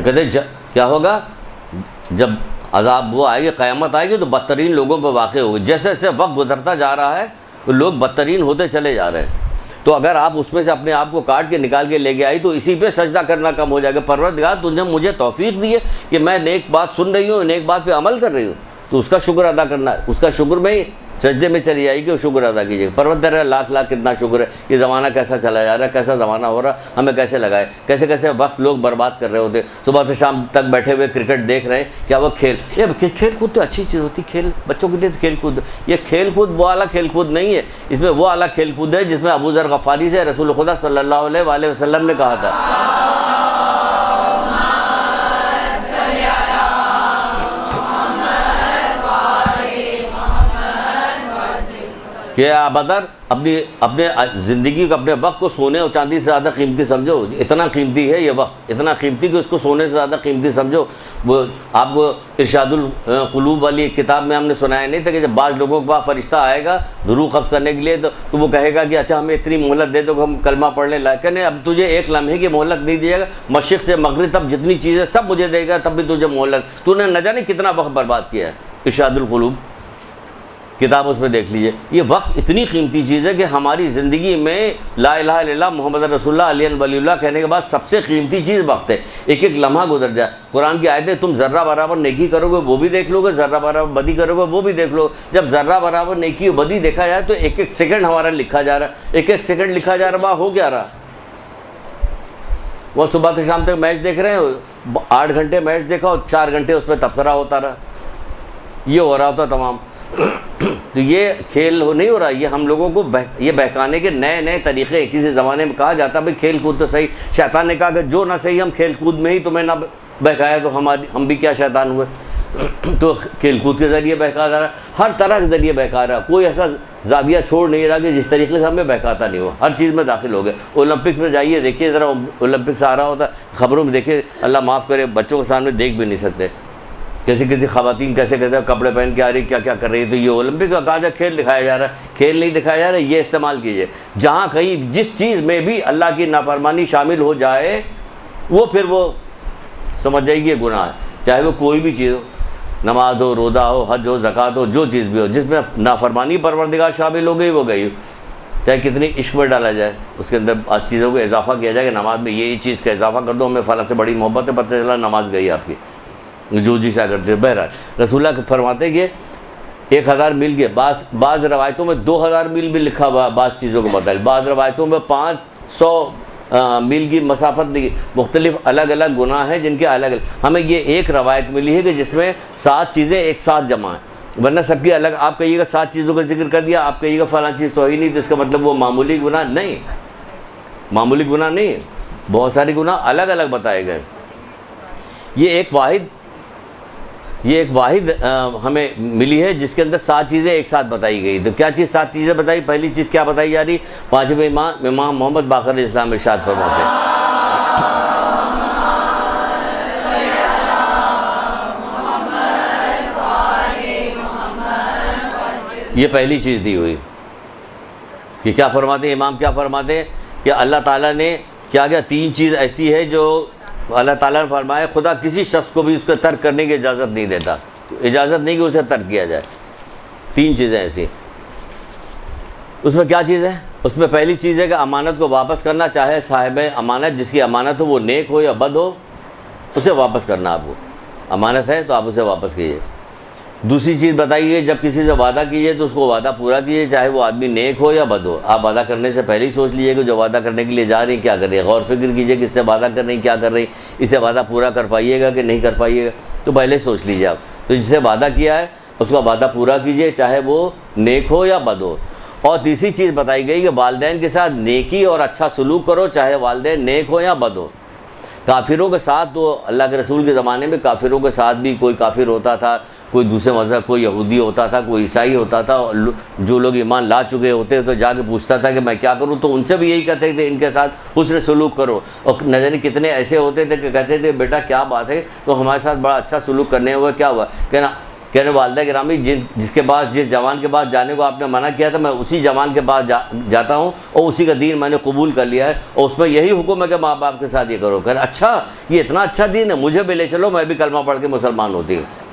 کہتے کیا ہوگا جب عذاب وہ آئے گی, قیامت آئے گی تو بدترین لوگوں پہ واقع ہوگی. جیسے جیسے وقت گزرتا جا رہا ہے تو لوگ بدترین ہوتے چلے جا رہے ہیں. تو اگر آپ اس میں سے اپنے آپ کو کاٹ کے نکال کے لے کے آئی تو اسی پہ سجدہ کرنا کم ہو جائے گا. پروردگار تو نے مجھے توفیق دی ہے کہ میں نیک بات سن رہی ہوں, نیک بات پہ عمل کر رہی ہوں, تو اس کا شکر ادا کرنا ہے. اس کا شکر میں ہی سجدے میں چلی جائے گی اور شکر ادا کیجیے. پروردگار لاکھ کتنا شکر ہے. یہ زمانہ کیسا چلا جا رہا ہے, کیسا زمانہ ہو رہا, ہمیں کیسے لگائے, کیسے وقت لوگ برباد کر رہے ہوتے. صبح سے شام تک بیٹھے ہوئے کرکٹ دیکھ رہے ہیں. کیا وہ کھیل کود تو اچھی چیز ہوتی, کھیل بچوں کے لیے تو کھیل کود. یہ کھیل کود وہ اعلیٰ کھیل کود نہیں ہے. اس میں وہ اعلیٰ کھیل کود ہے جس میں ابو ذر غفاری سے رسول خدا صلی اللہ علیہ وآلہ وسلم نے کہا تھا کہ ابدر اپنے زندگی کو، اپنے وقت کو سونے اور چاندی سے زیادہ قیمتی سمجھو. اتنا قیمتی ہے یہ وقت، اتنا قیمتی کہ اس کو سونے سے زیادہ قیمتی سمجھو. وہ آپ کو ارشاد القلوب والی ایک کتاب میں ہم نے سنایا نہیں تھا کہ جب بعض لوگوں کے پاس فرشتہ آئے گا روح قبض کرنے کے لیے تو وہ کہے گا کہ اچھا ہمیں اتنی مہلت دے دو کہ ہم کلمہ پڑھنے لائق نہیں. اب تجھے ایک لمحے کی مہلت نہیں دے گا، مشرق سے مغرب تب جتنی چیزیں سب مجھے دے گا تب بھی تجھے مہلت. تو نے نہ جانے کتنا وقت برباد کیا ہے. ارشاد القلوب کتاب اس میں دیکھ لیجئے. یہ وقت اتنی قیمتی چیز ہے کہ ہماری زندگی میں لا الہ الا اللہ محمد رسول اللہ علی ولی اللہ کہنے کے بعد سب سے قیمتی چیز وقت ہے. ایک ایک لمحہ گزر جائے. قرآن کی آیتیں تم ذرہ برابر نیکی کرو گے وہ بھی دیکھ لو گے، ذرہ برابر بدی کرو گے وہ بھی دیکھ لو. جب ذرہ برابر نیکی و بدی دیکھا جائے تو ایک ایک سیکنڈ ہمارا لکھا جا رہا ہے، ایک ایک سیکنڈ لکھا جا رہا. ہو کیا رہا؟ وہ صبح سے شام تک میچ دیکھ رہے ہیں، 8 گھنٹے میچ دیکھا اور 4 گھنٹے اس پہ تبصرہ ہوتا رہا. یہ ہو رہا ہوتا تمام. تو یہ کھیل نہیں ہو رہا. یہ ہم لوگوں کو یہ بہکانے کے نئے نئے طریقے. کسی زمانے میں کہا جاتا بھائی کھیل کود تو صحیح. شیطان نے کہا کہ جو نہ صحیح ہم کھیل کود میں ہی تمہیں نہ بہکایا تو ہم بھی کیا شیطان ہوئے. تو کھیل کود کے ذریعے بہکا جا رہا ہے، ہر طرح کے ذریعے بہکا رہا ہے. کوئی ایسا زاویہ چھوڑ نہیں رہا کہ جس طریقے سے ہمیں بہکاتا نہیں ہو. ہر چیز میں داخل ہو گئے. اولمپکس میں جائیے دیکھیے ذرا، اولمپکس آ رہا ہوتا خبروں میں دیکھیے، اللہ معاف کرے بچوں کے سامنے دیکھ بھی نہیں سکتے. کسی خواتین کیسے کہتے ہیں کپڑے پہن کے آ رہی کیا کیا کر رہی ہے. تو یہ اولمپک کا کہا جائے کھیل دکھایا جا رہا ہے. کھیل نہیں دکھایا جا رہا ہے. یہ استعمال کیجیے. جہاں کہیں جس چیز میں بھی اللہ کی نافرمانی شامل ہو جائے وہ پھر وہ سمجھ جائے گی یہ گناہ ہے. چاہے وہ کوئی بھی چیز ہو، نماز ہو، روزہ ہو، حج ہو، زکوٰۃ ہو، جو چیز بھی ہو جس میں نافرمانی پروردگار شامل ہو گئی وہ گئی. چاہے کتنی عشق میں ڈالا جائے، اس کے اندر چیزوں کو اضافہ کیا جائے کہ نماز میں یہ چیز کا اضافہ کر دو، ہمیں فلاں سے بڑی محبت ہے، پتہ چلا نماز گئی آپ کی جو جی سا کرتے. بہرحال رسول اللہ فرماتے کہ 1000 میل کے بعض روایتوں میں 2000 میل بھی لکھا ہوا، بعض چیزوں کو بتایا. بعض روایتوں میں 500 میل کی مسافت دی. مختلف الگ الگ گناہ ہیں جن کے الگ الگ. ہمیں یہ ایک روایت ملی ہے کہ جس میں 7 چیزیں ایک ساتھ جمع ہیں، ورنہ سب کی الگ. آپ کہیے گا 7 چیزوں کا ذکر کر دیا، آپ کہیے گا فلاں چیز تو ہی نہیں، تو اس کا مطلب وہ معمولی گناہ نہیں، معمولی گناہ نہیں. بہت سارے گناہ الگ الگ بتائے گئے. یہ ایک واحد ہمیں ملی ہے جس کے اندر 7 چیزیں ایک ساتھ بتائی گئی. تو کیا چیز 7 چیزیں بتائی؟ پہلی چیز کیا بتائی جا رہی؟ 5ویں امام محمد باقر اسلام ارشاد فرماتے ہیں، یہ پہلی چیز دی ہوئی کہ کیا فرماتے ہیں امام، کیا فرماتے ہیں کہ اللہ تعالیٰ نے کیا 3 چیز ایسی ہے جو اللہ تعالیٰ نے فرمایا خدا کسی شخص کو بھی اس کو ترک کرنے کی اجازت نہیں دیتا، اجازت نہیں کہ اسے ترک کیا جائے. 3 چیزیں ایسی. اس میں کیا چیز ہے؟ اس میں پہلی چیز ہے کہ امانت کو واپس کرنا، چاہے صاحب امانت جس کی امانت ہو وہ نیک ہو یا بد ہو، اسے واپس کرنا. آپ کو امانت ہے تو آپ اسے واپس کیجیے. دوسری چیز بتائی ہے جب کسی سے وعدہ کیجیے تو اس کو وعدہ پورا کیجیے، چاہے وہ آدمی نیک ہو یا بد ہو. آپ وعدہ کرنے سے پہلے ہی سوچ لیجیے کہ جو وعدہ کرنے کے لیے جا رہی ہیں کیا کر رہی ہے. غور فکر کیجیے کہ اس سے وعدہ کر رہی ہیں کیا کر رہی، اسے وعدہ پورا کر پائیے گا کہ نہیں کر پائیے گا، تو پہلے سوچ لیجیے آپ. تو جس سے وعدہ کیا ہے اس کا وعدہ پورا کیجیے، چاہے وہ نیک ہو یا بد ہو. اور تیسری چیز بتائی گئی کہ والدین کے ساتھ نیکی اور اچھا سلوک کرو، چاہے والدین نیک ہو یا بد ہو. کافروں کے ساتھ تو اللہ کے رسول کے زمانے میں کافروں کے ساتھ بھی کوئی کافر ہوتا تھا، کوئی دوسرے مذہب، کوئی یہودی ہوتا تھا، کوئی عیسائی ہوتا تھا. جو لوگ ایمان لا چکے ہوتے تو جا کے پوچھتا تھا کہ میں کیا کروں، تو ان سے بھی یہی کہتے تھے ان کے ساتھ حسن سلوک کرو. اور نہ جانے کتنے ایسے ہوتے تھے کہ کہتے تھے بیٹا کیا بات ہے، تو ہمارے ساتھ بڑا اچھا سلوک کرنے ہوا. کیا ہوا؟ کہنا والدہ گرامی جس کے پاس جس جوان کے پاس جانے کو آپ نے منع کیا تھا میں اسی جوان کے پاس جاتا ہوں اور اسی کا دین میں نے قبول کر لیا ہے، اور اس میں یہی حکم ہے کہ ماں باپ کے ساتھ یہ کرو. کہنا اچھا یہ اتنا اچھا دین ہے، مجھے بھی لے چلو، میں بھی کلمہ پڑھ کے مسلمان ہوتی ہوں.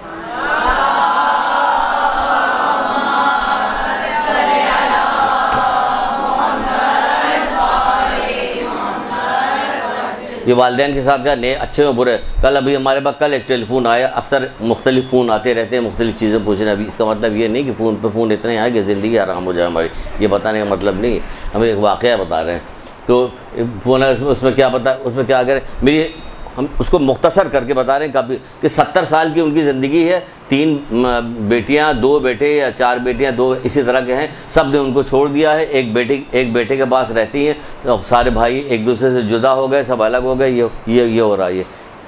یہ والدین کے ساتھ کا اچھے و برے. کل ابھی ہمارے پاس ایک ٹیلی فون آیا، اکثر مختلف فون آتے رہتے ہیں مختلف چیزیں پوچھنے. ابھی اس کا مطلب یہ نہیں کہ فون پہ فون اتنے آئے کہ زندگی آرام ہو جائے ہماری، یہ بتانے کا مطلب نہیں. ہمیں ایک واقعہ بتا رہے ہیں. تو فون ہے اس میں کیا بتا، اس میں کیا کریں، ہم اس کو مختصر کر کے بتا رہے ہیں کافی کہ 70 سال کی ان کی زندگی ہے. 3 بیٹیاں، 2 بیٹے یا 4 بیٹیاں، 2 اسی طرح کے ہیں. سب نے ان کو چھوڑ دیا ہے. ایک بیٹے کے پاس رہتی ہیں. سارے بھائی ایک دوسرے سے جدا ہو گئے، سب الگ ہو گئے. یہ ہو رہا ہے.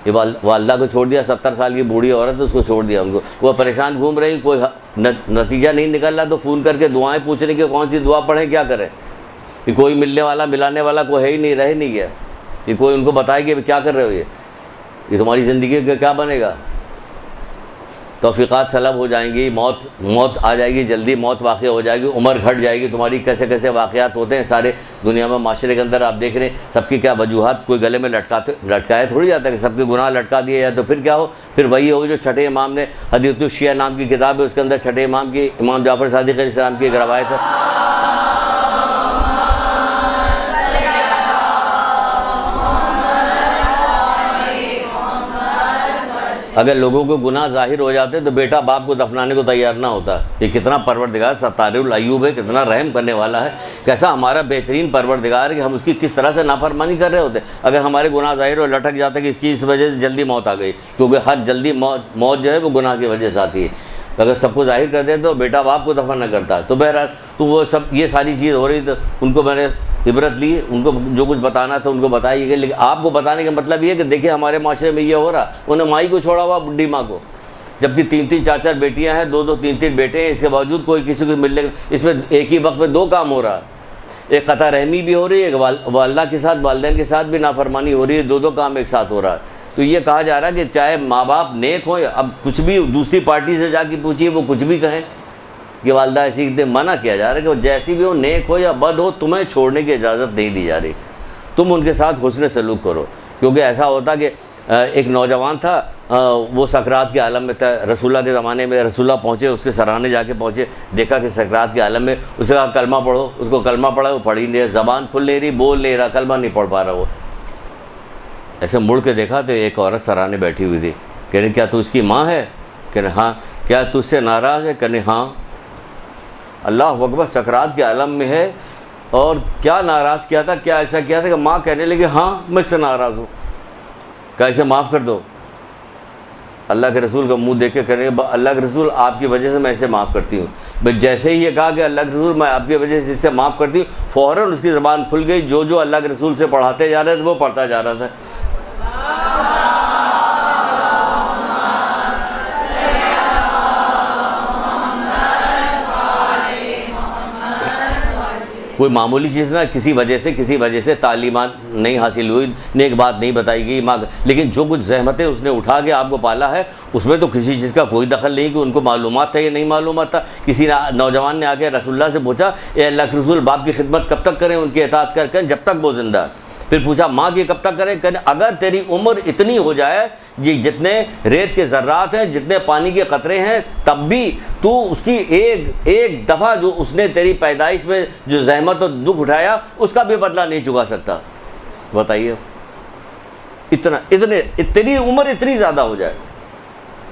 یہ والدہ کو چھوڑ دیا، 70 سال کی بوڑھی عورت، اس کو چھوڑ دیا ان کو، وہ پریشان گھوم رہی، کوئی نتیجہ نہیں نکل رہا، تو فون کر کے دعائیں پوچھ رہے کہ کون سی دعا پڑھیں، کیا کریں، کہ کوئی ملنے والا ملانے والا کوئی ہے ہی نہیں، رہ نہیں گیا، کہ کوئی ان کو بتائے کہ کیا کر رہے ہو، یہ تمہاری زندگی کا کیا بنے گا۔ توفیقات سلب ہو جائیں گی، موت آ جائے گی، جلدی موت واقع ہو جائے گی، عمر گھٹ جائے گی تمہاری، کیسے کیسے واقعات ہوتے ہیں سارے دنیا میں، معاشرے کے اندر آپ دیکھ رہے ہیں سب کی کیا وجوہات، کوئی گلے میں لٹکایا تھوڑی جاتا ہے کہ سب کے گناہ لٹکا دیے یا تو پھر کیا ہو، پھر وہی ہو جو چھٹے امام نے، حدیث الشیعہ نام کی کتاب ہے، اس کے اندر چھٹے امام کی، امام جعفر صادق علیہ السلام کی ایک روایت ہے، اگر لوگوں کو گناہ ظاہر ہو جاتے تو بیٹا باپ کو دفنانے کو تیار نہ ہوتا۔ یہ کتنا پروردگار ستار العیوب ہے، کتنا رحم کرنے والا ہے، کیسا ہمارا بہترین پروردگار ہے کہ ہم اس کی کس طرح سے نافرمانی کر رہے ہوتے۔ اگر ہمارے گناہ ظاہر ہو لٹک جاتا کہ اس وجہ سے جلدی موت آ گئی، کیونکہ ہر جلدی موت جو ہے وہ گناہ کی وجہ سے آتی ہے۔ اگر سب کو ظاہر کر دیں تو بیٹا باپ کو دفن نہ کرتا۔ تو بہرحال تو وہ سب یہ ساری چیز ہو رہی، تو ان کو میں نے عبرت لی، ان کو جو کچھ بتانا تھا ان کو بتائی گئی، لیکن آپ کو بتانے کا مطلب یہ ہے کہ دیکھیں ہمارے معاشرے میں یہ ہو رہا، انہیں مائی کو چھوڑا ہوا، بڈھی ماں کو، جبکہ 3 4 بیٹیاں ہیں، 2 3 بیٹے ہیں، اس کے باوجود کوئی کسی کو ملنے، اس میں ایک ہی وقت میں 2 کام ہو رہا ہے، ایک قطع رحمی بھی ہو رہی ہے، ایک والدہ کے ساتھ والدین کے ساتھ بھی نافرمانی ہو رہی ہے، 2 کام ایک ساتھ ہو رہا ہے۔ تو یہ کہا جا رہا ہے کہ چاہے ماں باپ نیک ہوں، اب کچھ بھی دوسری پارٹی سے جا کے پوچھیے وہ کچھ بھی کہیں کہ والدہ ایسی، منع کیا جا رہا ہے کہ وہ جیسی بھی ہو، نیک ہو یا بد ہو، تمہیں چھوڑنے کی اجازت نہیں دی جا رہی، تم ان کے ساتھ حسن سلوک کرو۔ کیونکہ ایسا ہوتا کہ ایک نوجوان تھا، وہ سکرات کے عالم میں تھا، رسول اللہ کے زمانے میں رسول اللہ پہنچے، اس کے سرانے جا کے پہنچے، دیکھا کہ سکرات کے عالم میں، اسے کہا کلمہ پڑھو، اس کو کلمہ پڑھا، وہ پڑھ ہی نہیں رہا، زبان کھل نہیں رہی، بول نہیں رہا، کلمہ نہیں پڑھ پا رہا۔ وہ ایسے مڑ کے دیکھا تو ایک عورت سرانے بیٹھی ہوئی تھی، کہہ رہی کیا تو اس کی ماں ہے؟ کہہ رہے ہاں۔ کیا تجھ سے ناراض ہے؟ کہہ رہے ہاں۔ اللہ اکبر، سکرات کے عالم میں ہے اور کیا ناراض کیا تھا، کیا ایسا کیا تھا کہ ماں کہنے لگی ہاں مجھ سے ناراض ہوں، کیا اسے معاف کر دو۔ اللہ کے رسول کا منہ دیکھ کے کہنے لگے اللہ کے رسول آپ کی وجہ سے میں اسے معاف کرتی ہوں۔ بس جیسے ہی یہ کہا کہ اللہ کے رسول میں آپ کی وجہ سے اسے معاف کرتی ہوں، فوراً اس کی زبان کھل گئی، جو اللہ کے رسول سے پڑھاتے جا رہے تھے وہ پڑھتا جا رہا تھا۔ کوئی معمولی چیز نہ، کسی وجہ سے تعلیمات نہیں حاصل ہوئی، نیک بات نہیں بتائی گئی، لیکن جو کچھ زحمتیں اس نے اٹھا کے آپ کو پالا ہے، اس میں تو کسی چیز کا کوئی دخل نہیں کہ ان کو معلومات تھا یا نہیں معلومات تھا۔ کسی نوجوان نے آ کے رسول اللہ سے پوچھا اے اللہ کے رسول باپ کی خدمت کب تک کریں، ان کی اطاعت کر جب تک وہ زندہ ہے۔ پھر پوچھا ماں کی کب تک کریں؟ کہنے اگر تیری عمر اتنی ہو جائے، یہ جتنے ریت کے ذرات ہیں، جتنے پانی کے قطرے ہیں، تب بھی تو اس کی ایک دفعہ جو اس نے تیری پیدائش میں جو زحمت اور دکھ اٹھایا اس کا بھی بدلہ نہیں چکا سکتا۔ بتائیے، تیری عمر اتنی زیادہ ہو جائے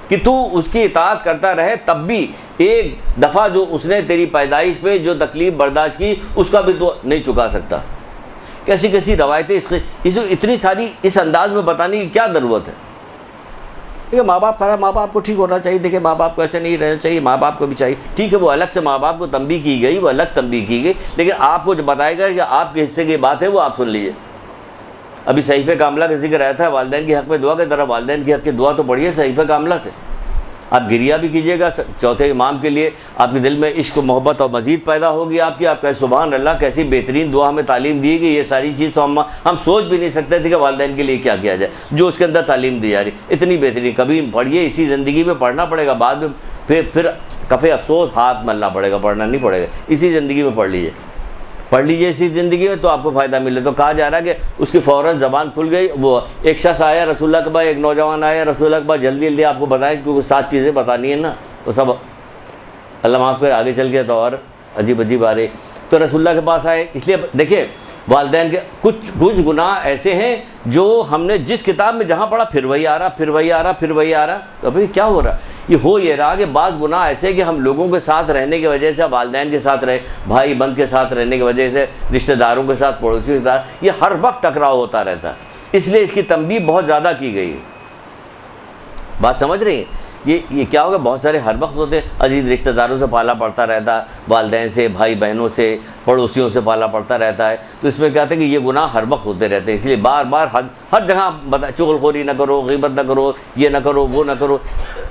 کہ تو اس کی اطاعت کرتا رہے، تب بھی ایک دفعہ جو اس نے تیری پیدائش میں جو تکلیف برداشت کی اس کا بھی تو نہیں چکا سکتا۔ کیسی کیسی روایتیں اس اتنی ساری اس انداز میں بتانے کی کیا ضرورت ہے؟ دیکھیں ماں باپ خراب، ماں باپ کو ٹھیک ہونا چاہیے، دیکھیں ماں باپ کو ایسے نہیں رہنا چاہیے، ماں باپ کو بھی چاہیے، ٹھیک ہے وہ الگ سے ماں باپ کو تنبیہ کی گئی، وہ الگ تنبیہ کی گئی، لیکن آپ کو جو بتائے گا کہ آپ کے حصے کی بات ہے وہ آپ سن لیجیے۔ ابھی صحیفہ کاملہ کا ذکر آیا تھا، والدین کے حق میں دعا کی طرح، والدین کے حق کی دعا تو پڑھیے صحیفہ کاملہ سے، آپ گریہ بھی کیجیے گا چوتھے امام کے لیے، آپ کے دل میں عشق و محبت اور مزید پیدا ہوگی آپ کہے سبحان اللہ، کیسی بہترین دعا ہمیں تعلیم دی گئی، یہ ساری چیز تو ہم سوچ بھی نہیں سکتے تھے کہ والدین کے لیے کیا کیا جائے، جو اس کے اندر تعلیم دی جا رہی اتنی بہترین۔ کبھی پڑھیے، اسی زندگی میں پڑھنا پڑے گا، بعد میں پھر کفے افسوس ہاتھ ملنا پڑے گا، پڑھنا نہیں پڑے گا، اسی زندگی میں پڑھ لیجیے اسی زندگی میں تو آپ کو فائدہ ملے۔ تو کہا جا رہا ہے کہ اس کی فوراً زبان کھل گئی، وہ ایک شخص آیا رسول اللہ کے پاس، ایک نوجوان آیا رسول اللہ کے پاس، جلدی آپ کو بتائیں کیونکہ 7 چیزیں بتانی ہیں نا، وہ سب اللہ معاف کر آگے چل گیا تو اور عجیب آ رہی۔ تو رسول اللہ کے پاس آئے، اس لیے دیکھیں والدین کے کچھ گناہ ایسے ہیں جو ہم نے جس کتاب میں جہاں پڑھا پھر وہی آ رہا، تو ابھی کیا ہو رہا؟ یہ رہا کہ بعض گناہ ایسے کہ ہم لوگوں کے ساتھ رہنے کی وجہ سے، والدین کے ساتھ رہے، بھائی بند کے ساتھ رہنے کی وجہ سے، رشتہ داروں کے ساتھ، پڑوسیوں کے ساتھ، یہ ہر وقت ٹکراؤ ہوتا رہتا ہے، اس لیے اس کی تنبیہ بہت زیادہ کی گئی۔ بات سمجھ رہی ہیں؟ یہ کیا ہوگا، بہت سارے ہر وقت ہوتے ہیں، عزیز رشتہ داروں سے پالا پڑتا رہتا ہے، والدین سے، بھائی بہنوں سے، پڑوسیوں سے پالا پڑتا رہتا ہے، تو اس میں کیا ہے کہ یہ گناہ ہر وقت ہوتے رہتے ہیں، اس لیے بار بار ہر جگہ چغل خوری نہ کرو، غیبت نہ کرو، یہ نہ کرو، وہ نہ کرو۔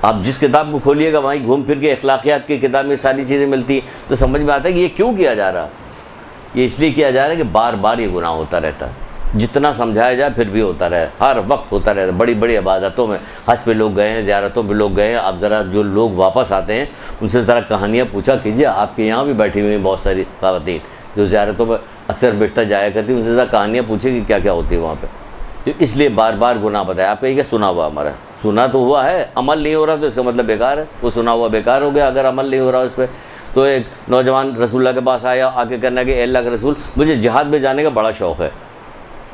آپ جس کتاب کو کھولیے گا وہیں گھوم پھر کے اخلاقیات کی کتاب میں ساری چیزیں ملتی ہیں، تو سمجھ میں آتا ہے کہ یہ کیوں کیا جا رہا، یہ اس لیے کیا جا رہا ہے کہ بار بار یہ گناہ ہوتا رہتا ہے، جتنا سمجھایا جائے پھر بھی ہوتا رہے، ہر وقت ہوتا رہتا ہے۔ بڑی بڑی عبادتوں میں، حج پہ لوگ گئے ہیں، زیارتوں پہ لوگ گئے ہیں، آپ ذرا جو لوگ واپس آتے ہیں ان سے ذرا کہانیاں پوچھا کیجیے، آپ کے یہاں بھی بیٹھی ہوئی ہیں بہت ساری خواتین جو زیارتوں پہ اکثر بیشتر جایا کرتی ہیں، ان سے ذرا کہانیاں پوچھیں کہ کیا کیا ہوتی ہے وہاں پہ۔ اس لیے بار بار گناہ بتایا، آپ کہیں کہ سنا ہوا ہمارا، سنا تو ہوا ہے، عمل نہیں ہو رہا تو اس کا مطلب بیکار ہے، وہ سنا ہوا بیکار ہو گیا اگر عمل نہیں ہو رہا اس پہ۔ تو ایک نوجوان رسول اللہ کے پاس آیا، آ کے کہنا کہ اے اللہ کے رسول، مجھے جہاد میں جانے کا بڑا شوق ہے۔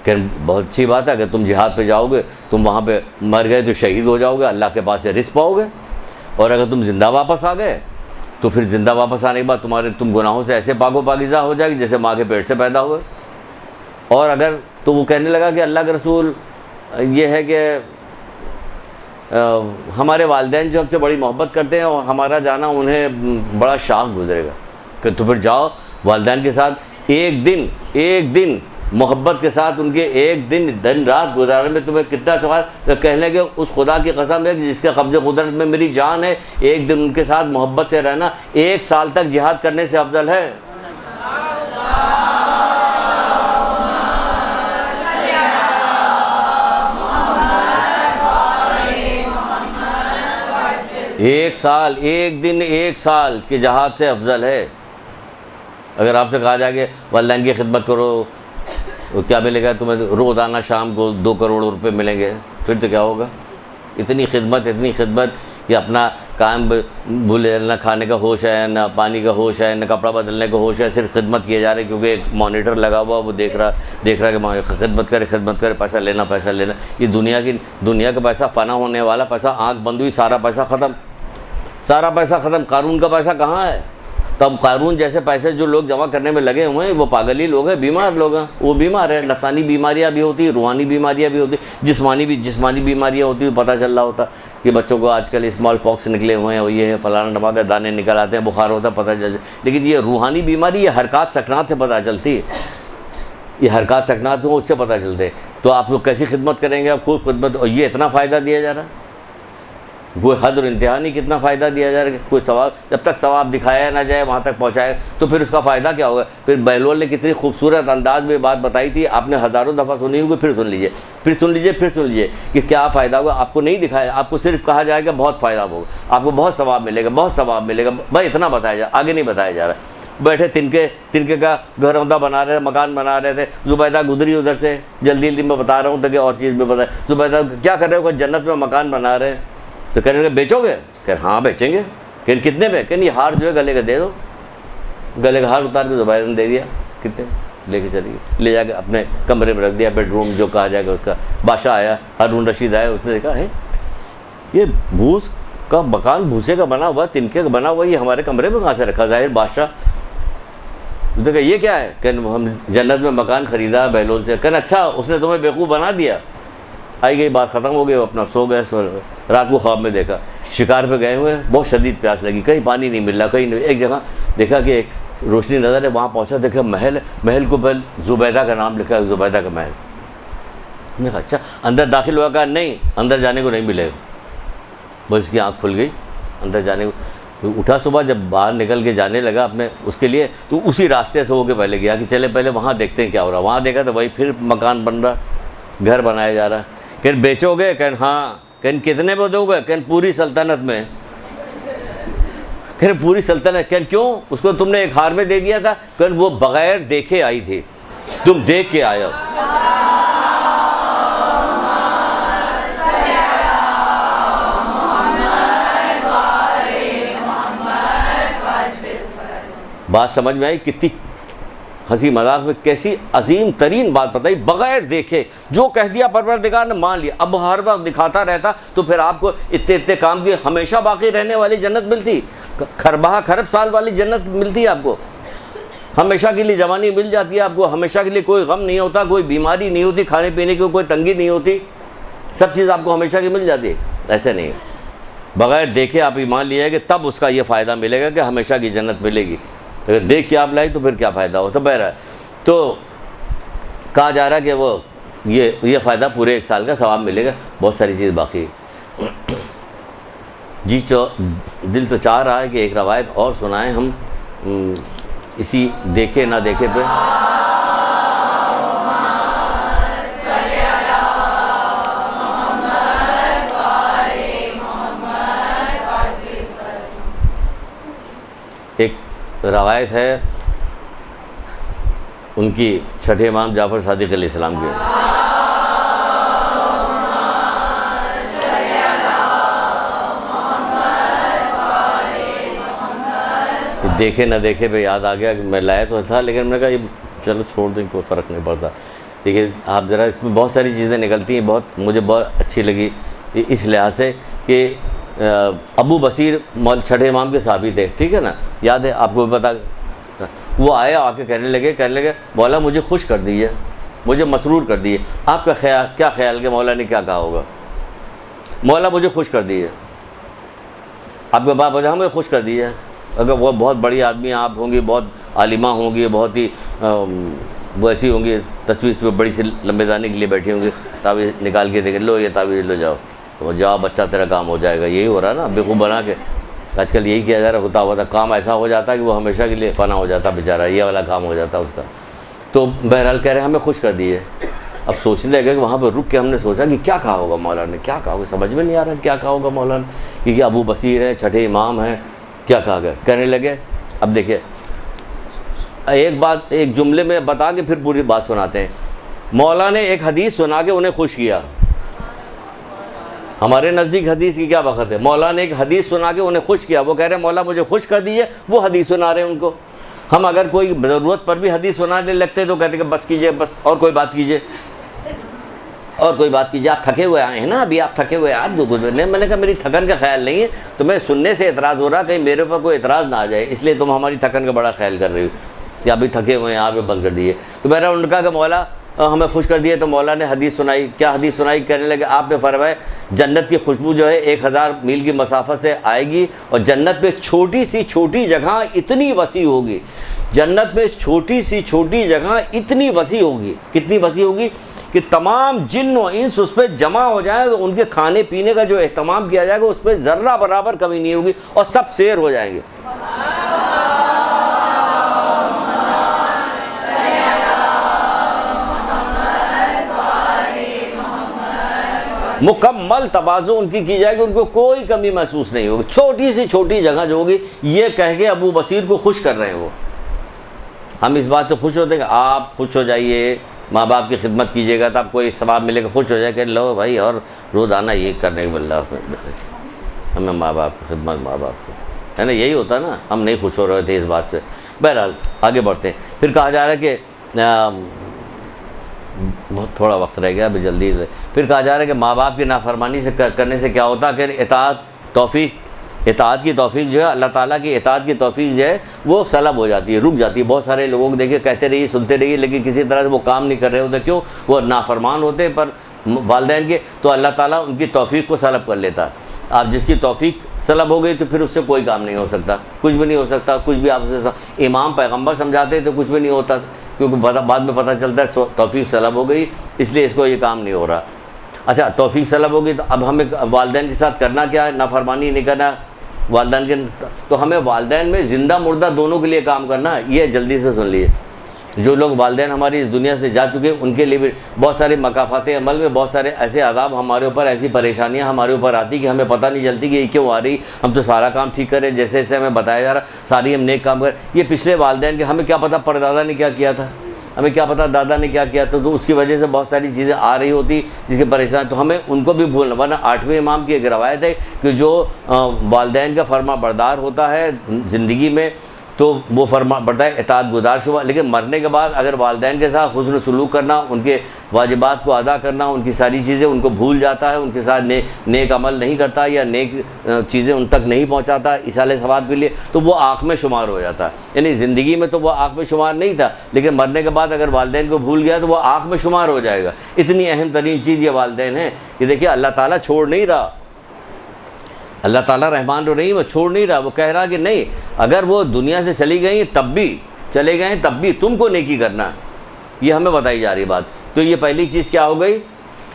کہ بہت اچھی بات ہے، اگر تم جہاد پہ جاؤ گے، تم وہاں پہ مر گئے تو شہید ہو جاؤ گے، اللہ کے پاس سے رزق پاؤ گے، اور اگر تم زندہ واپس آ گئے تو پھر زندہ واپس آنے کے بعد تم گناہوں سے ایسے پاک و پاکیزہ ہو جائے گی جیسے ماں کے پیٹ سے پیدا ہوئے۔ اور اگر تو وہ کہنے لگا کہ اللہ کے رسول، یہ ہے کہ ہمارے والدین جو ہم سے بڑی محبت کرتے ہیں اور ہمارا جانا انہیں بڑا شاق گزرے گا، کہ تو پھر جاؤ والدین کے ساتھ ایک دن محبت کے ساتھ ان کے ایک دن رات گزارنے میں تمہیں کتنا ثواب، کہنے کہ اس خدا کی قسم ہے کہ جس کے قبض قدرت میں میری جان ہے، ایک دن ان کے ساتھ محبت سے رہنا 1 سال تک جہاد کرنے سے افضل ہے۔ ایک سال کے جہاد سے افضل ہے۔ اگر آپ سے کہا جائے کہ والدین کی خدمت کرو، کیا ملے گا تمہیں؟ روزانہ شام کو 2 کروڑ روپے ملیں گے، پھر تو کیا ہوگا؟ اتنی خدمت کہ اپنا کام بھولے، نہ کھانے کا ہوش ہے، نہ پانی کا ہوش ہے، نہ کپڑا بدلنے کا ہوش ہے، صرف خدمت کیے جا رہے، کیونکہ ایک مانیٹر لگا ہوا، وہ دیکھ رہا کہ خدمت کرے، پیسہ لینا۔ یہ دنیا کا پیسہ فنا ہونے والا پیسہ، آنکھ بند ہوئی سارا پیسہ ختم۔ قارون کا پیسہ کہاں ہے؟ تب قارون جیسے پیسے جو لوگ جمع کرنے میں لگے ہوئے ہیں وہ پاگلی لوگ ہیں، بیمار لوگ ہیں، وہ بیمار ہیں، نفسانی بیماریاں بھی ہوتی ہیں، روحانی بیماریاں بھی ہوتی ہیں، جسمانی بیماریاں ہوتی ہیں، پتہ چل رہا ہوتا کہ بچوں کو آج کل اسمال پاکس نکلے ہوئے ہیں، اور یہ ہے فلانا ڈبا کے دانے نکل آتے ہیں، بخار ہوتا ہے، پتہ چل جائے۔ لیکن یہ روحانی بیماری، یہ حرکات سکنات سے پتہ چلتی ہے، یہ حرکات سکنات ہوں اس سے پتہ چلتے ہیں۔ تو آپ لوگ کیسی خدمت کریں گے؟ آپ خوب خدمت، اور یہ اتنا فائدہ دیا جا رہا ہے، کوئی حد اور انتہا نہیں، کتنا فائدہ دیا جا رہا ہے، کوئی ثواب، جب تک ثواب دکھایا نہ جائے وہاں تک پہنچائے تو پھر اس کا فائدہ کیا ہوگا؟ پھر بہلول نے کتنی خوبصورت انداز میں بات بتائی تھی، آپ نے ہزاروں دفعہ سنی ہوگی، پھر سن لیجئے کہ کیا فائدہ ہوگا۔ آپ کو نہیں دکھایا، آپ کو صرف کہا جائے گا بہت فائدہ ہوگا، آپ کو بہت ثواب ملے گا، بھائی اتنا بتایا جائے، آگے نہیں بتایا جا رہا۔ بیٹھے تنکے کا گھر عمدہ بنا رہے، مکان بنا رہے تھے، زبیدہ گزری ادھر سے، جلدی میں بتا رہا ہوں تاکہ اور چیز بھی بتائے۔ زبیدہ کیا کر رہے ہو؟ کہ جنت میں مکان بنا رہے ہیں، تو کہنے لگے بیچو گے؟ کہ ہاں بیچیں گے۔ کہ کتنے پہ؟ کہ یہ ہار جو ہے گلے کا دے دو۔ گلے کا ہار اتار کے زبیدہ نے دے دیا، کتنے؟ لے کے چلی گئی، لے جا کے اپنے کمرے میں رکھ دیا، بیڈ روم جو کہا جائے گا اس کا۔ بادشاہ آیا، ہارون رشید آیا، اس نے دیکھا ہے یہ بھوس کا مکان، بھوسے کا بنا ہوا، تنکے کا بنا ہوا، یہ ہمارے کمرے میں کہاں سے رکھا؟ ظاہر بادشاہ دیکھا یہ کیا ہے؟ کہ ہم جنت میں مکان خریدا بہلول سے۔ کہنا اچھا اس نے تمہیں بیوقوف بنا دیا۔ آئی گئی بات ختم ہو گئی، وہ اپنا سو گئے۔ رات کو خواب میں دیکھا شکار پہ گئے ہوئے، بہت شدید پیاس لگی، کہیں پانی نہیں مل رہا، کہیں نہیں۔ ایک جگہ دیکھا کہ ایک روشنی نظر ہے، وہاں پہنچا، دیکھا محل کو پہل زبیدہ کا نام لکھا ہے، زبیدہ کا محل۔ دیکھا اچھا، اندر داخل ہوا، کہا نہیں اندر جانے کو نہیں ملے گا۔ بس اس کی آنکھ کھل گئی، اندر جانے کو اٹھا۔ صبح جب باہر نکل کے جانے لگا اپنے اس کے لیے، تو اسی راستے سے ہو کے پہلے گیا کہ چلے پہلے وہاں دیکھتے ہیں کیا ہو رہا۔ وہاں دیکھا تو وہی پھر مکان بن رہا، گھر بنایا جا رہا۔ کہ بیچو گے؟ کہ ہاں۔ کہ کتنے پہ دو گے؟ کہ پوری سلطنت میں۔ کہ پوری سلطنت؟ کہ کیوں؟ اس کو تم نے ایک ہار میں دے دیا تھا؟ کہ وہ بغیر دیکھے آئی تھی، تم دیکھ کے آئے ہو۔ بات سمجھ میں آئی؟ کتنی ہنسی مذاق میں کیسی عظیم ترین بات بتائی، بغیر دیکھے جو کہہ دیا پروردگار نے مان لیا۔ اب ہر وقت دکھاتا رہتا تو پھر آپ کو اتنے کام کی ہمیشہ باقی رہنے والی جنت ملتی، خرب سال والی جنت ملتی آپ کو، ہمیشہ کے لیے جوانی مل جاتی ہے آپ کو، ہمیشہ کے لیے کوئی غم نہیں ہوتا، کوئی بیماری نہیں ہوتی، کھانے پینے کی کوئی تنگی نہیں ہوتی، سب چیز آپ کو ہمیشہ کی مل جاتی ہے۔ ایسے نہیں ہے، بغیر دیکھے آپ ایمان لیا کہ تب اس کا یہ فائدہ ملے گا کہ ہمیشہ کی جنت ملے گی. اگر دیکھ کے آپ لائے تو پھر کیا فائدہ ہو. تو بہرحال تو کہا جا رہا کہ وہ یہ فائدہ پورے 1 سال کا ثواب ملے گا. بہت ساری چیز باقی جی. دل تو چاہ رہا ہے کہ ایک روایت اور سنائیں ہم اسی دیکھے نہ دیکھے پہ. ایک روایت ہے ان کی چھٹے امام جعفر صادق علیہ السلام کی. دیکھے نہ دیکھے پہ یاد آ گیا کہ میں لایا تو تھا لیکن میں نے کہا یہ چلو چھوڑ دیں کوئی فرق نہیں پڑتا. دیکھیے آپ ذرا اس میں بہت ساری چیزیں نکلتی ہیں. مجھے بہت اچھی لگی اس لحاظ سے کہ ابو بصیر چھٹے امام کے صحابی تھے, ٹھیک ہے نا, یاد ہے آپ کو بھی پتا. وہ آئے آ کے کہنے لگے مولا مجھے خوش کر دیجیے, مجھے مسرور کر دیجیے. آپ کا کیا خیال کہ مولا نے کیا کہا ہوگا؟ مولا مجھے خوش کر دیجیے. آپ کے باپ ہمیں خوش کر دیجیے. اگر وہ بہت بڑی آدمی آپ ہوں گی, بہت عالمہ ہوں گی, بہت ہی وہ ایسی ہوں گی, تصویر پہ بڑی سی لمبے دانے کے لیے بیٹھی ہوں گی, تعویذ نکال کے دیکھیں لو یہ تعویذ لو جاؤ, تو جاؤ بچہ تیرا کام ہو جائے گا. یہی ہو رہا ہے نا بیوقوف بنا کے. آج کل یہی کیا جا رہا ہوتا ہوا تھا, کام ایسا ہو جاتا ہے کہ وہ ہمیشہ کے لیے فنا ہو جاتا بیچارہ, یہ والا کام ہو جاتا اس کا. تو بہرحال کہہ رہے ہیں ہمیں خوش کر دیے. اب سوچنے لگے کہ وہاں پہ رک کے ہم نے سوچا کہ کیا کہا ہوگا مولا نے, کیا کہا ہوگا, سمجھ میں نہیں آ رہا کیا کہا ہوگا مولا نے, کیونکہ ابو بصیر ہیں, چھٹے امام ہیں, کیا کہا گیا. کہنے لگے اب دیکھیں ایک بات ایک جملے میں بتا کے پھر پوری بات سناتے ہیں. مولا نے ایک حدیث سنا کے انہیں خوش کیا. ہمارے نزدیک حدیث کی کیا وقت ہے. مولا نے ایک حدیث سنا کے انہیں خوش کیا. وہ کہہ رہے ہیں مولا مجھے خوش کر دیجیے. وہ حدیث سنا رہے ہیں ان کو. ہم اگر کوئی ضرورت پر بھی حدیث سنانے لگتے تو کہتے کہ بس کیجئے, بس اور کوئی بات کیجئے, اور کوئی بات کیجئے. آپ تھکے ہوئے آئے ہیں نا, ابھی آپ تھکے ہوئے آئے جو کچھ نہیں. میں نے کہا میری تھکن کا خیال نہیں ہے, تمہیں سننے سے اعتراض ہو رہا, کہیں میرے پر کوئی اعتراض نہ آ جائے, اس لیے تم ہماری تھکن کا بڑا خیال کر رہی ہو کہ ابھی تھکے ہوئے ہیں, آپ بند کر دیجیے. تو میں نے ان کا کہ مولا ہمیں خوش کر دیے. تو مولا نے حدیث سنائی. کیا حدیث سنائی؟ کہنے لگے آپ نے فرمایا جنت کی خوشبو جو ہے 1000 میل کی مسافت سے آئے گی, اور جنت میں چھوٹی سی چھوٹی جگہ اتنی وسیع ہوگی, جنت میں چھوٹی سی چھوٹی جگہ اتنی وسیع ہوگی. کتنی وسیع ہوگی کہ تمام جن و انس اس پہ جمع ہو جائیں تو ان کے کھانے پینے کا جو اہتمام کیا جائے گا اس پہ ذرہ برابر کمی نہیں ہوگی, اور سب سیر ہو جائیں گے. مکمل تواضع ان کی جائے گی, ان کو کوئی کمی محسوس نہیں ہوگی. چھوٹی سی چھوٹی جگہ جو ہوگی, یہ کہہ کے ابو بصیر کو خوش کر رہے ہیں. وہ ہم اس بات سے خوش ہوتے ہیں کہ آپ خوش ہو جائیے, ماں باپ کی خدمت کیجیے گا تو آپ کو اس ثواب ملے گا. خوش ہو جائے کہ لو بھائی اور روزانہ یہ کرنے کو مل رہا ہمیں ماں باپ کی خدمت, ماں باپ کو ہے نا, یہی ہوتا نا. ہم نہیں خوش ہو رہے تھے اس بات سے. بہرحال آگے بڑھتے ہیں. پھر کہا جا رہا ہے کہ بہت تھوڑا وقت رہ گیا ابھی جلدی سے. پھر کہا جا رہا ہے کہ ماں باپ کی نافرمانی سے کرنے سے کیا ہوتا کہ اطاعت کی توفیق جو ہے, اللہ تعالیٰ کی اطاعت کی توفیق جو ہے وہ سلب ہو جاتی ہے, رک جاتی ہے. بہت سارے لوگوں کو دیکھیں کہتے رہیے سنتے رہیے لیکن کسی طرح سے وہ کام نہیں کر رہے ہوتے. کیوں؟ وہ نافرمان ہوتے پر والدین کے, تو اللہ تعالیٰ ان کی توفیق کو سلب کر لیتا. آپ جس کی توفیق سلب ہو گئی تو پھر اس سے کوئی کام نہیں ہو سکتا, کچھ بھی نہیں ہو سکتا. کچھ بھی آپ سے امام پیغمبر سمجھاتے تو کچھ بھی نہیں ہوتا, کیونکہ بعد میں پتہ چلتا ہے توفیق سلب ہو گئی اس لیے اس کو یہ کام نہیں ہو رہا. اچھا توفیق سلب ہو گئی تو اب ہمیں والدین کے ساتھ کرنا کیا ہے؟ نافرمانی نہیں کرنا والدین کے. تو ہمیں والدین میں زندہ مردہ دونوں کے لیے کام کرنا ہے. یہ جلدی سے سن لیے, جو لوگ والدین ہماری اس دنیا سے جا چکے ان کے لیے بھی بہت سارے مقافات عمل میں بہت سارے ایسے عذاب ہمارے اوپر, ایسی پریشانیاں ہمارے اوپر آتی کہ ہمیں پتہ نہیں چلتی کہ یہ کیوں آ رہی. ہم تو سارا کام ٹھیک کریں جیسے جیسے ہمیں بتایا جا رہا, ساری ہم نیک کام کریں. یہ پچھلے والدین کے, ہمیں کیا پتہ پردادا نے کیا کیا تھا, ہمیں کیا پتہ دادا نے کیا کیا تھا, تو اس کی وجہ سے بہت ساری چیزیں آ رہی ہوتی جس کے پریشان. تو ہمیں ان کو بھی بھولنا. ورنہ 8ویں امام کی ایک روایت ہے کہ جو والدین کا فرما بردار ہوتا ہے زندگی میں تو وہ فرما بردار اطاعت گزار شبہ, لیکن مرنے کے بعد اگر والدین کے ساتھ حسن سلوک کرنا, ان کے واجبات کو ادا کرنا, ان کی ساری چیزیں ان کو بھول جاتا ہے, ان کے ساتھ نیک عمل نہیں کرتا یا نیک چیزیں ان تک نہیں پہنچاتا ایصال ثواب کے لیے, تو وہ آنکھ میں شمار ہو جاتا ہے. یعنی زندگی میں تو وہ آنکھ میں شمار نہیں تھا, لیکن مرنے کے بعد اگر والدین کو بھول گیا تو وہ آنکھ میں شمار ہو جائے گا. اتنی اہم ترین چیز یہ والدین ہیں کہ دیکھیے اللہ تعالیٰ چھوڑ نہیں رہا. اللہ تعالیٰ رحمان الرحیم وہ چھوڑ نہیں رہا، وہ کہہ رہا کہ نہیں، اگر وہ دنیا سے چلی گئی تب بھی، چلے گئے تب بھی تم کو نیکی کرنا، یہ ہمیں بتائی جا رہی بات۔ تو یہ پہلی چیز کیا ہو گئی؟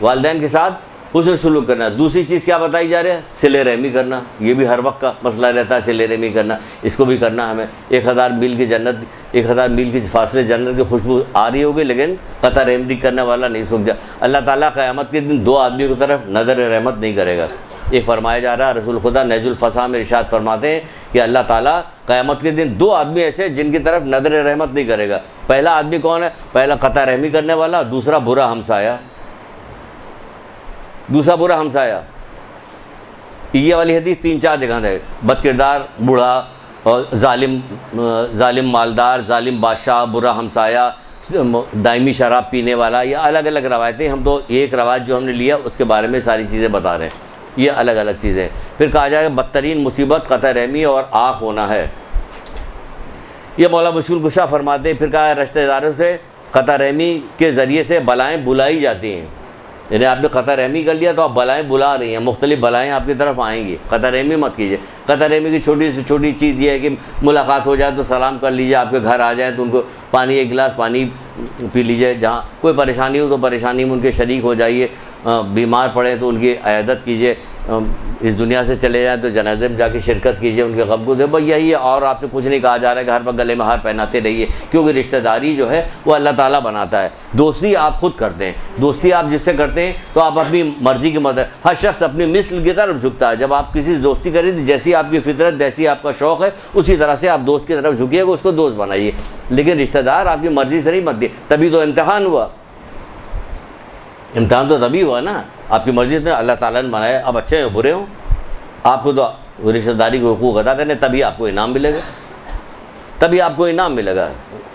والدین کے ساتھ حسن سلوک کرنا۔ دوسری چیز کیا بتائی جا رہی ہے؟ صلہ رحمی کرنا۔ یہ بھی ہر وقت کا مسئلہ رہتا ہے، صلہ رحمی کرنا، اس کو بھی کرنا ہمیں۔ 1000 میل کی جنت، 1000 میل کے فاصلے جنت کی خوشبو آ رہی ہوگی، لیکن قطع رحمی کرنے والا نہیں سوکھ جا۔ اللہ تعالیٰ قیامت کے دن 2 آدمیوں کی طرف نظر رحمت نہیں کرے گا۔ یہ فرمایا جا رہا ہے، رسول خدا نہج الفصاح میں ارشاد فرماتے ہیں کہ اللہ تعالیٰ قیامت کے دن 2 آدمی ایسے جن کی طرف نظر رحمت نہیں کرے گا۔ پہلا آدمی کون ہے؟ پہلا قطع رحمی کرنے والا، دوسرا برا ہمسایہ، دوسرا برا ہمسایہ۔ یہ والی حدیث 3-4 جگہ ہے، بد کردار بوڑھا اور ظالم مالدار، ظالم بادشاہ، برا ہمسایہ، دائمی شراب پینے والا، یہ الگ الگ روایتیں، ہم تو ایک روایت جو ہم نے لیا اس کے بارے میں ساری چیزیں بتا رہے ہیں، یہ الگ الگ چیزیں ہیں۔ پھر کہا جائے گا بدترین مصیبت قطع رحمی اور آنکھ ہونا ہے، یہ مولا مشکل کشا فرماتے ہیں۔ پھر کہا ہے رشتہ داروں سے قطع رحمی کے ذریعے سے بلائیں بلائی جاتی ہیں، یعنی آپ نے قطع رحمی کر لیا تو آپ بلائیں بلا رہی ہیں، مختلف بلائیں آپ کی طرف آئیں گی، قطع رحمی مت کیجیے۔ قطع رحمی کی چھوٹی سے چھوٹی چیز یہ ہے کہ ملاقات ہو جائے تو سلام کر لیجیے، آپ کے گھر آ جائیں تو ان کو پانی، 1 گلاس پانی پی لیجیے، جہاں کوئی پریشانی ہو تو پریشانی میں ان کے شریک ہو جائیے، بیمار پڑے تو ان کی عیادت کیجیے، اس دنیا سے چلے جائیں تو جنازے میں جا کے شرکت کیجیے، ان کے غم کو دے، بس یہی ہے، اور آپ سے کچھ نہیں کہا جا رہا ہے کہ ہر وقت گلے میں ہار پہناتے رہیے، کیونکہ رشتہ داری جو ہے وہ اللہ تعالیٰ بناتا ہے۔ دوستی آپ خود کرتے ہیں، دوستی آپ جس سے کرتے ہیں تو آپ اپنی مرضی کی مدد، ہر شخص اپنی مثل کی طرف جھکتا ہے۔ جب آپ کسی سے دوستی کریں تو جیسی آپ کی فطرت، جیسی آپ کا شوق ہے، اسی طرح سے آپ دوست کی طرف جھکیے گا، اس کو دوست بنائیے، لیکن رشتہ دار آپ کی مرضی سے نہیں بنتے، تبھی تو امتحان ہوا، امتحان تو تبھی ہوا نا، آپ کی مرضی سے اللہ تعالیٰ نے بنایا، اب اچھے ہوں برے ہوں، آپ کو تو رشتہ داری کے حقوق ادا کرنے، تبھی آپ کو انعام ملے گا، تبھی آپ کو انعام ملے گا۔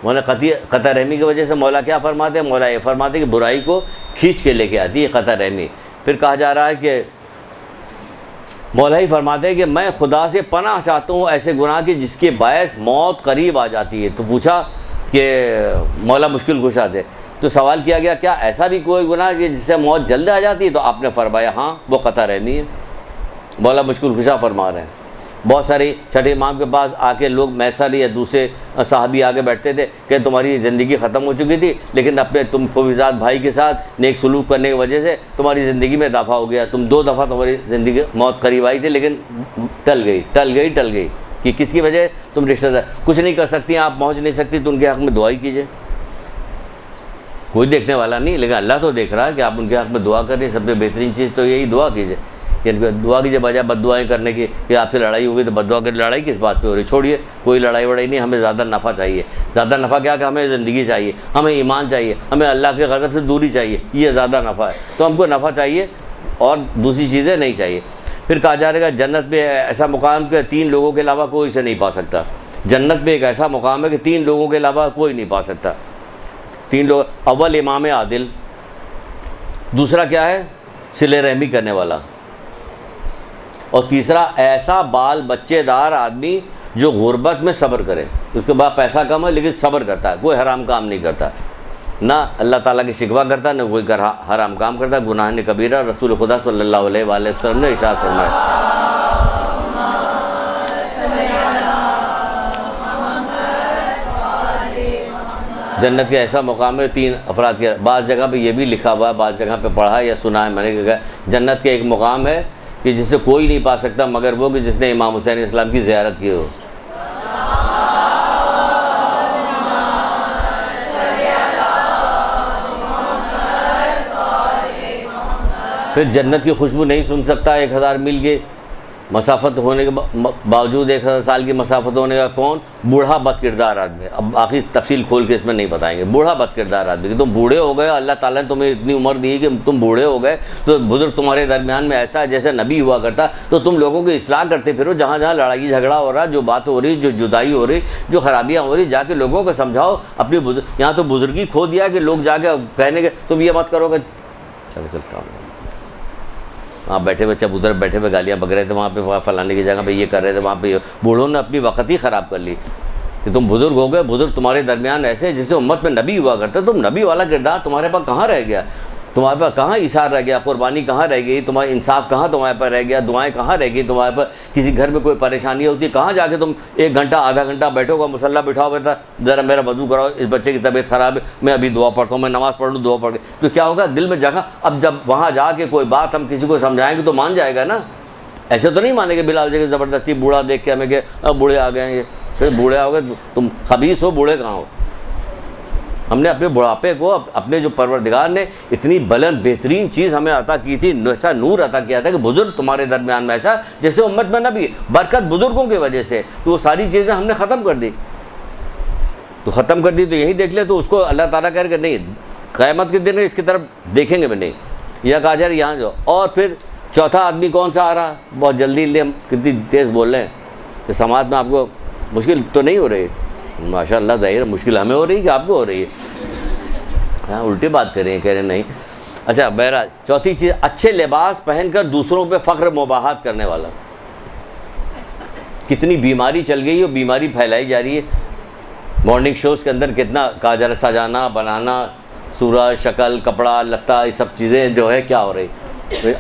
مولا قطع رحمی کی وجہ سے مولا کیا فرماتے ہیں؟ مولا یہ فرماتے ہیں کہ برائی کو کھینچ کے لے کے آتی ہے قطع رحمی۔ پھر کہا جا رہا ہے کہ مولا ہی فرماتے ہیں کہ میں خدا سے پناہ چاہتا ہوں ایسے گناہ کی جس کے باعث موت قریب آ جاتی ہے۔ تو پوچھا کہ مولا مشکل کشا تھے، تو سوال کیا گیا کیا ایسا بھی کوئی گناہ ہے جس سے موت جلد آ جاتی ہے؟ تو آپ نے فرمایا ہاں، وہ قطع رحمی ہے۔ مولا مشکل کشا فرما رہے ہیں۔ بہت ساری چھٹے امام کے پاس آ کے لوگ میسر یا دوسرے صحابی آگے بیٹھتے تھے کہ تمہاری زندگی ختم ہو چکی تھی، لیکن اپنے تم فوزات بھائی کے ساتھ نیک سلوک کرنے کی وجہ سے تمہاری زندگی میں اضافہ ہو گیا، تم 2 دفعہ تمہاری زندگی موت قریب آئی تھی لیکن ٹل گئی کہ کس کی وجہ؟ تم رشتہ دار کچھ نہیں کر سکتی، آپ پہنچ نہیں سکتی، تو ان کے حق میں دعا ہی کیجیے، کوئی دیکھنے والا نہیں، لیکن اللہ تو دیکھ رہا ہے کہ آپ ان کے حق میں دعا کر رہے ہیں۔ سب سے بہترین چیز تو یہی دعا کیجیے، یعنی دعا کیجیے بجائے بد دعائیں کرنے کی کہ آپ سے لڑائی ہوگی تو بد دعا کر، لڑائی کس بات پہ ہو رہی؟ چھوڑیے، کوئی لڑائی وڑائی نہیں، ہمیں زیادہ نفع چاہیے۔ زیادہ نفع کیا کہ ہمیں زندگی چاہیے، ہمیں ایمان چاہیے، ہمیں اللہ کے غضب سے دوری چاہیے، یہ زیادہ نفع ہے، تو ہم کو نفع چاہیے اور دوسری چیزیں نہیں چاہیے۔ پھر کہا جائے گا جنت میں ایسا مقام کہ 3 لوگوں کے علاوہ کوئی اسے نہیں پا سکتا۔ جنت میں ایک ایسا مقام ہے کہ 3 لوگوں کے علاوہ کوئی نہیں پا سکتا۔ 3 لوگ، اول امام عادل، دوسرا کیا ہے؟ صلہ رحمی کرنے والا، اور تیسرا ایسا بال بچے دار آدمی جو غربت میں صبر کرے، اس کے بعد پیسہ کم ہے لیکن صبر کرتا ہے، کوئی حرام کام نہیں کرتا، نہ اللہ تعالیٰ کی شکوہ کرتا، نہ کوئی حرام کام کرتا، گناہ کبیرہ۔ رسول خدا صلی اللہ علیہ وآلہ وسلم نے ارشاد فرمایا۔ جنت کا ایسا مقام ہے 3 افراد کے، بعض جگہ پہ یہ بھی لکھا ہوا ہے، بعض جگہ پہ پڑھا یا سنا ہے میں نے کہ جنت کے ایک مقام ہے کہ جسے کوئی نہیں پا سکتا مگر وہ کہ جس نے امام حسین علیہ السلام کی زیارت کی ہو۔ پھر جنت کی خوشبو نہیں سن سکتا 1000 میل کی مسافت ہونے کے باوجود، 1000 سال کی مسافت ہونے کا کون؟ بوڑھا بد کردار آدمی۔ اب آخری تفصیل کھول کے اس میں نہیں بتائیں گے۔ بوڑھا بد کردار آدمی کہ تم بوڑھے ہو گئے، اللہ تعالیٰ نے تمہیں اتنی عمر دی کہ تم بوڑھے ہو گئے، تو بزرگ تمہارے درمیان میں ایسا جیسے نبی ہوا کرتا، تو تم لوگوں کی اصلاح کرتے پھرو، جہاں جہاں لڑائی جھگڑا ہو رہا، جو بات ہو رہی، جو جدائی ہو رہی، جو خرابیاں ہو رہی، جا کے لوگوں کو سمجھاؤ اپنی یہاں تو بزرگی کھو دیا کہ لوگ جا کے کہنے کے تم یہ مت کرو کہ چلتا ہوں آپ بیٹھے ہوئے چبوتر بیٹھے ہوئے گالیاں بک رہے تھے وہاں پہ، فلانے کی جگہ پہ یہ کر رہے تھے، وہاں پہ بوڑھوں نے اپنی وقت ہی خراب کر لی کہ تم بزرگ ہو گئے، بزرگ تمہارے درمیان ایسے جسے امت میں نبی ہوا کرتا، تم نبی والا کردار تمہارے پاس کہاں رہ گیا؟ تمہارے پاس کہاں ایثار رہ گیا، قربانی کہاں رہ گئی، تمہارا انصاف کہاں تمہارے پاس رہ گیا، دعائیں کہاں رہ گئی تمہارے پاس، کسی گھر میں کوئی پریشانی ہوتی ہے کہاں جا کے تم 1 گھنٹہ آدھا گھنٹہ بیٹھو گا، مصلی بٹھاؤ بیٹا ذرا میرا وضو کراؤ، اس بچے کی طبیعت خراب ہے میں ابھی دعا پڑھتا ہوں، میں نماز پڑھ لوں دعا پڑھ کے، تو کیا ہوگا دل میں جگہ. اب جب وہاں جا کے کوئی بات ہم کسی کو سمجھائیں گے تو مان جائے گا نا. ایسے تو نہیں مانے گے بلا وجہ زبردستی بوڑھا دیکھ کے ہمیں کہ اب بوڑھے آ گئے ہیں یہ، پھر بوڑھے آؤ گے تم خبیث ہو، بوڑھے کہاں ہو. ہم نے اپنے بڑھاپے کو اپنے جو پروردگار نے اتنی بلند بہترین چیز ہمیں عطا کی تھی، ایسا نور عطا کیا تھا کہ بزرگ تمہارے درمیان میں ایسا جیسے امت میں نبی، برکت بزرگوں کی وجہ سے، تو وہ ساری چیزیں ہم نے ختم کر دی. تو ختم کر دی تو یہی دیکھ لے، تو اس کو اللہ تعالیٰ کہہ کہ نہیں قیامت کے دن اس کی طرف دیکھیں گے بھی نہیں، یہ کہا جائے یہاں جو. اور پھر چوتھا آدمی کون سا آ رہا، بہت جلدی ہم کتنی تیز بول رہے ہیں کہ سماعت میں آپ کو مشکل تو نہیں ہو رہی، ماشاء اللہ ظاہر مشکل ہمیں ہو رہی ہے کہ آپ کو ہو رہی ہے. ہاں الٹی بات کر رہے ہیں، کہہ رہے ہیں نہیں. اچھا بہرحال چوتھی چیز، اچھے لباس پہن کر دوسروں پہ فخر مباحات کرنے والا. کتنی بیماری چل گئی ہے، بیماری پھیلائی جا رہی ہے. مارننگ شوز کے اندر کتنا کہا جا رہا سجانا بنانا، صورت شکل کپڑا لتا، یہ سب چیزیں جو ہے کیا ہو رہی.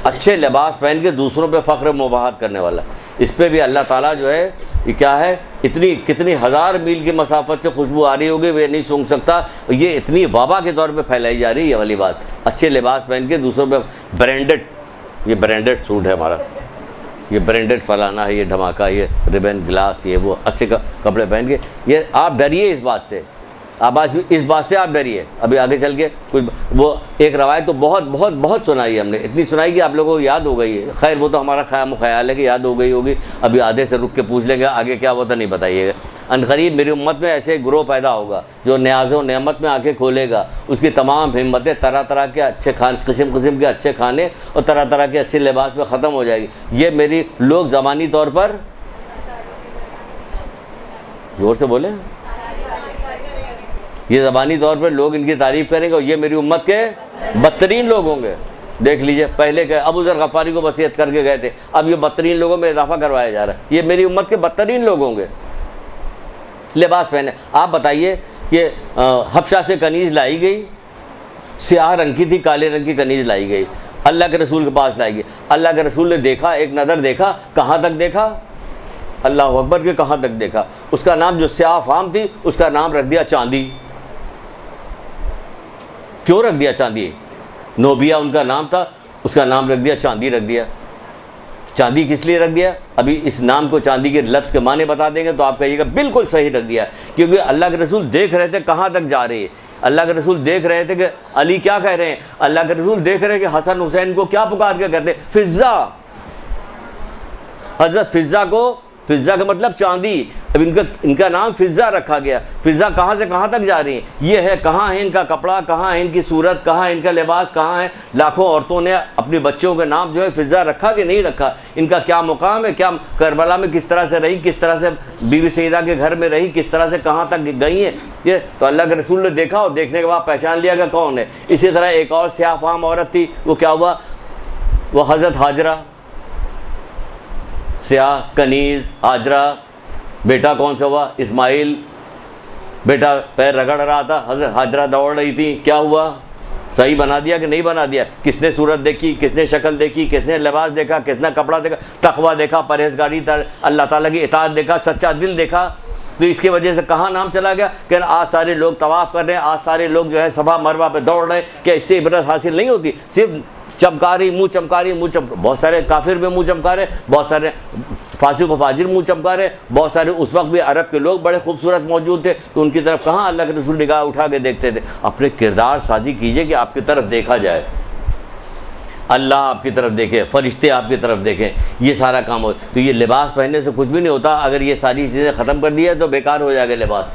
اچھے لباس پہن کے دوسروں پہ فخر مباحات کرنے والا، اس پہ بھی اللہ تعالیٰ جو ہے یہ کیا ہے، کتنی 1000 میل کی مسافت سے خوشبو آ رہی ہوگی وہ نہیں سونگھ سکتا. یہ اتنی وبا کے طور پہ پھیلائی جا رہی ہے یہ والی بات. اچھے لباس پہن کے دوسروں پہ برانڈڈ، یہ برانڈڈ سوٹ ہے ہمارا، یہ برانڈڈ فلانا ہے، یہ دھماکہ، یہ ریبن گلاس، یہ وہ اچھے کپڑے پہن کے. یہ آپ ڈریے اس بات سے، آپ اس بات سے آپ ڈریے. ابھی آگے چل کے کچھ وہ ایک روایت تو بہت بہت بہت سنائی ہم نے، اتنی سنائی کہ آپ لوگوں کو یاد ہو گئی ہے. خیر وہ تو ہمارا خیال ہے کہ یاد ہو گئی ہوگی، ابھی آدھے سے رک کے پوچھ لیں گے آگے کیا وہ تو نہیں بتائیے گا. عنقریب میری امت میں ایسے گروہ پیدا ہوگا جو نیاز و نعمت میں آنکھیں کھولے گا، اس کی تمام ہمتیں طرح طرح کے اچھے قسم کے اچھے کھانے اور طرح طرح کے اچھے لباس میں ختم ہو جائے گی. یہ میری لوگ زبانی طور پر، زور سے بولیں، یہ زبانی طور پر لوگ ان کی تعریف کریں گے اور یہ میری امت کے بدترین لوگ ہوں گے. دیکھ لیجئے پہلے کہ ابو ذر غفاری کو وصیت کر کے گئے تھے، اب یہ بدترین لوگوں میں اضافہ کروایا جا رہا ہے، یہ میری امت کے بدترین لوگ ہوں گے. لباس پہنے، آپ بتائیے کہ حبشہ سے کنیز لائی گئی، سیاہ رنگ کی تھی، کالے رنگ کی کنیز لائی گئی، اللہ کے رسول کے پاس لائی گئی. اللہ کے رسول نے دیکھا، ایک نظر دیکھا، کہاں تک دیکھا، اللہ اکبر کے کہاں تک دیکھا. اس کا نام جو سیاہ فام تھی اس کا نام رکھ دیا چاندی. کیوں رکھ دیا چاندی؟ نوبیا ان کا نام تھا، اس کا نام رکھ دیا چاندی رکھ دیا. چاندی کس لیے رکھ دیا؟ ابھی اس نام کو چاندی کے لفظ کے معنی بتا دیں گے تو آپ کہیے گا بالکل صحیح رکھ دیا، کیونکہ اللہ کے رسول دیکھ رہے تھے کہاں تک جا رہے ہیں. اللہ کے رسول دیکھ رہے تھے کہ علی کیا کہہ رہے ہیں، اللہ کے رسول دیکھ رہے ہیں کہ حسن حسین کو کیا پکار کے کہتے ہیں، فضہ. حضرت فضہ کو، فضہ کا مطلب چاندی، اب ان کا نام فضہ رکھا گیا. فضہ کہاں سے کہاں تک جا رہی ہیں، یہ ہے کہاں ہے ان کا کپڑا، کہاں ہے ان کی صورت، کہاں ہے ان کا لباس، کہاں ہے. لاکھوں عورتوں نے اپنے بچوں کے نام جو ہے فضہ رکھا کہ نہیں رکھا، ان کا کیا مقام ہے، کیا کربلا میں کس طرح سے رہی، کس طرح سے بی بی سیدہ کے گھر میں رہی، کس طرح سے کہاں تک گئی ہیں. یہ تو اللہ کے رسول نے دیکھا اور دیکھنے کے بعد پہچان لیا کہ کون ہے. اسی طرح ایک اور سیاہ فام عورت تھی، وہ کیا ہوا، وہ حضرت ہاجرہ. سیاہ کنیز ہاجرہ، بیٹا کون سا ہوا، اسماعیل. بیٹا پیر رگڑ رہا تھا، حضرت ہاجرہ دوڑ رہی تھی، کیا ہوا، صحیح بنا دیا کہ نہیں بنا دیا. کس نے صورت دیکھی، کس نے شکل دیکھی، کس نے لباس دیکھا، کس نے کپڑا دیکھا، تقویٰ دیکھا، پرہیزگاری، اللہ تعالیٰ کی اطاعت دیکھا، سچا دل دیکھا. تو اس کی وجہ سے کہاں نام چلا گیا کہ آج سارے لوگ طواف کر رہے ہیں، آج سارے لوگ جو ہے صفا مروہ پہ دوڑ رہے ہیں. کیا اس سے عبرت حاصل نہیں ہوتی؟ صرف چمکا رہی، منہ چمکا رہی، بہت سارے کافر میں منہ چمکا رہے، بہت سارے فاسق و فاجر منہ چمکا رہے، بہت سارے اس وقت بھی عرب کے لوگ بڑے خوبصورت موجود تھے، تو ان کی طرف کہاں اللہ کے رسول نگاہ اٹھا کے دیکھتے تھے. اپنے کردار سازی کیجئے کہ آپ کی طرف دیکھا جائے، اللہ آپ کی طرف دیکھے، فرشتے آپ کی طرف دیکھیں، یہ سارا کام ہو. تو یہ لباس پہننے سے کچھ بھی نہیں ہوتا. اگر یہ ساری چیزیں ختم کر دی ہے تو بیکار ہو جائے گا لباس.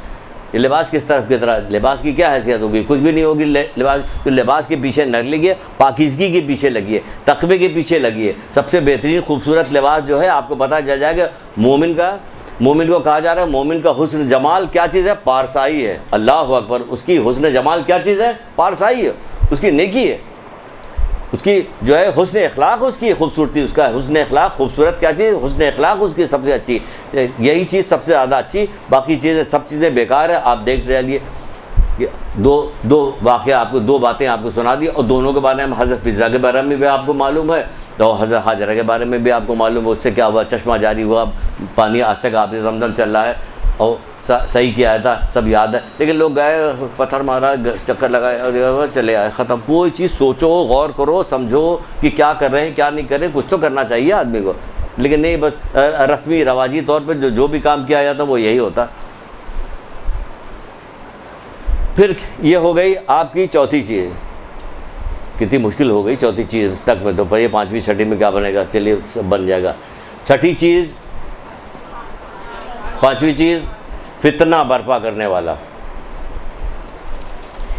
یہ لباس کس طرف کی طرح، لباس کی کیا حیثیت ہوگی، کچھ بھی نہیں ہوگی. لباس تو لباس کے پیچھے نہ لگی ہے، پاکیزگی کے پیچھے لگی ہے، تقوی کے پیچھے لگی ہے. سب سے بہترین خوبصورت لباس جو ہے آپ کو پتہ چل جائے گا مومن کا. مومن کو کہا جا رہا ہے مومن کا حسن جمال کیا چیز ہے، پارسائی ہے. اللہ اکبر. اس کی حسن جمال کیا چیز ہے، پارسائی ہے، اس کی نیکی ہے، اس کی جو ہے حسن اخلاق، اس کی خوبصورتی، اس کا حسن اخلاق. خوبصورت کیا چیز، حسن اخلاق اس کی سب سے اچھی، یہی چیز سب سے زیادہ اچھی. باقی چیزیں سب چیزیں بیکار ہے. آپ دیکھ رہے لیے دو واقعہ آپ کو، 2 باتیں آپ کو سنا دی، اور دونوں کے بارے میں حضرت فضا کے بارے میں بھی آپ کو معلوم ہے، اور حضرت حاجرہ کے بارے میں بھی آپ کو معلوم ہے، اس سے کیا ہوا، چشمہ جاری ہوا، پانی آج تک آپ سے زمزم چل رہا ہے، اور صحیح کیا تھا سب یاد ہے، لیکن لوگ گئے، پتھر مارا، چکر لگائے اور چلے آئے، ختم۔ کوئی چیز سوچو، غور کرو، سمجھو کہ کیا کر رہے ہیں کیا نہیں کر رہے ہیں، کچھ تو کرنا چاہیے آدمی کو، لیکن نہیں بس رسمی رواجی طور پہ جو بھی کام کیا جاتا وہ یہی ہوتا۔ پھر یہ ہو گئی آپ کی چوتھی چیز، کتنی مشکل ہو گئی چوتھی چیز تک میں، تو یہ 5ویں 6ٹھی میں کیا بنے گا، چلیے سب بن جائے گا۔ 6ٹھی چیز، 5ویں چیز، فتنہ برپا کرنے والا،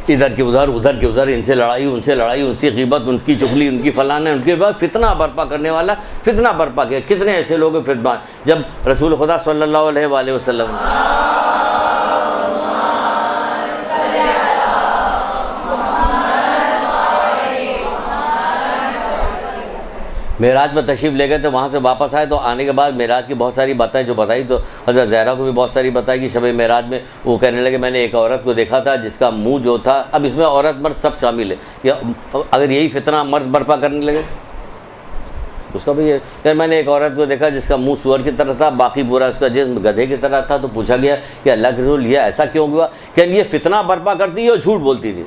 ادھر کے ادھر، ادھر کے ادھر، ان سے لڑائی، ان سے لڑائی، ان سے غیبت، ان کی چغلی، ان کی فلانے، ان کے بعد فتنہ برپا کرنے والا، فتنہ برپا کیا۔ کتنے ایسے لوگ ہیں فتنہ، جب رسول خدا صلی اللہ علیہ وآلہ وسلم معراج میں تشریف لے گئے تھے، وہاں سے واپس آئے تو آنے کے بعد معراج کی بہت ساری باتیں جو بتائی، تو حضرت زہرا کو بھی بہت ساری بتائی کہ شب معراج میں وہ کہنے لگے میں نے ایک عورت کو دیکھا تھا جس کا منہ جو تھا، اب اس میں عورت مرد سب شامل ہے، یا اگر یہی فتنہ مرد برپا کرنے لگے اس کا بھی یہ کہ میں نے ایک عورت کو دیکھا جس کا منہ سور کی طرح تھا، باقی پورا اس کا جسم گدھے کی طرح تھا، تو پوچھا گیا کہ اللہ کے رسول یہ ایسا کیوں ہوا، کہ یہ فتنہ برپا کرتی ہے اور جھوٹ بولتی تھی۔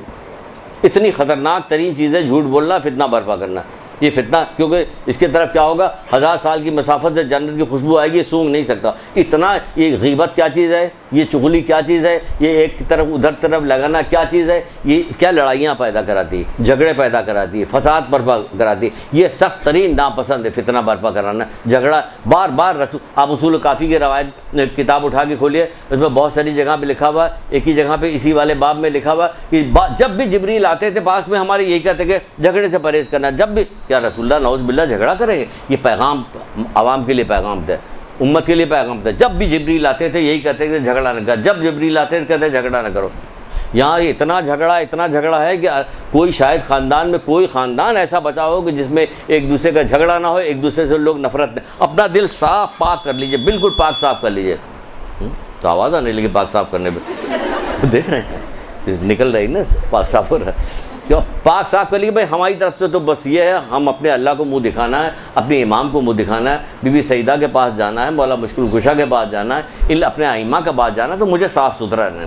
اتنی خطرناک ترین چیز ہے جھوٹ بولنا، فتنہ برپا کرنا، یہ فتنہ، کیونکہ اس کی طرف کیا ہوگا، 1000 سال کی مسافت سے جنت کی خوشبو آئے گی، سونگ نہیں سکتا اتنا۔ یہ غیبت کیا چیز ہے، یہ چغلی کیا چیز ہے، یہ ایک طرف ادھر طرف لگانا کیا چیز ہے، یہ کیا لڑائیاں پیدا کراتی ہے، جھگڑے پیدا کراتی ہے، فساد برپا کراتی ہے، یہ سخت ترین ناپسند ہے فتنہ برپا کرانا، جھگڑا بار بار۔ آپ اصول کافی کی روایت کتاب اٹھا کے کھولیے، اس میں بہت ساری جگہ پہ لکھا ہوا، ایک ہی جگہ پہ اسی والے باب میں لکھا ہوا کہ جب بھی جبریل آتے تھے پاس میں ہمارے یہی کہتے کہ جھگڑے سے پرہیز کرنا، جب بھی، کیا رسول اللہ نعوذ باللہ جھگڑا کریں گے؟ یہ پیغام عوام کے لیے پیغام تھا، امت کے لیے پیغام تھا، جب بھی جبریل آتے تھے یہی کہتے کہ جھگڑا نہ کرو، جب جبریل آتے تھے کہتے جھگڑا نہ کرو۔ یہاں اتنا جھگڑا ہے کہ کوئی شاید خاندان میں کوئی خاندان ایسا بچا ہو کہ جس میں ایک دوسرے کا جھگڑا نہ ہو، ایک دوسرے سے لوگ نفرت نہ، اپنا دل صاف پاک کر لیجئے، بالکل پاک صاف کر لیجئے۔ تو آواز آنے لگی پاک صاف کرنے میں، دیکھ رہے ہیں نکل رہی نا، پاک صاف ہو رہا ہے، جو پاک صاف کر لیے بھائی ہماری طرف سے تو بس یہ ہے، ہم اپنے اللہ کو منہ دکھانا ہے، اپنے امام کو منہ دکھانا ہے، بی بی سیدہ کے پاس جانا ہے، مولا مشکل کشا کے پاس جانا ہے، اپنے ائمہ کے پاس جانا ہے، تو مجھے صاف ستھرا رہنا،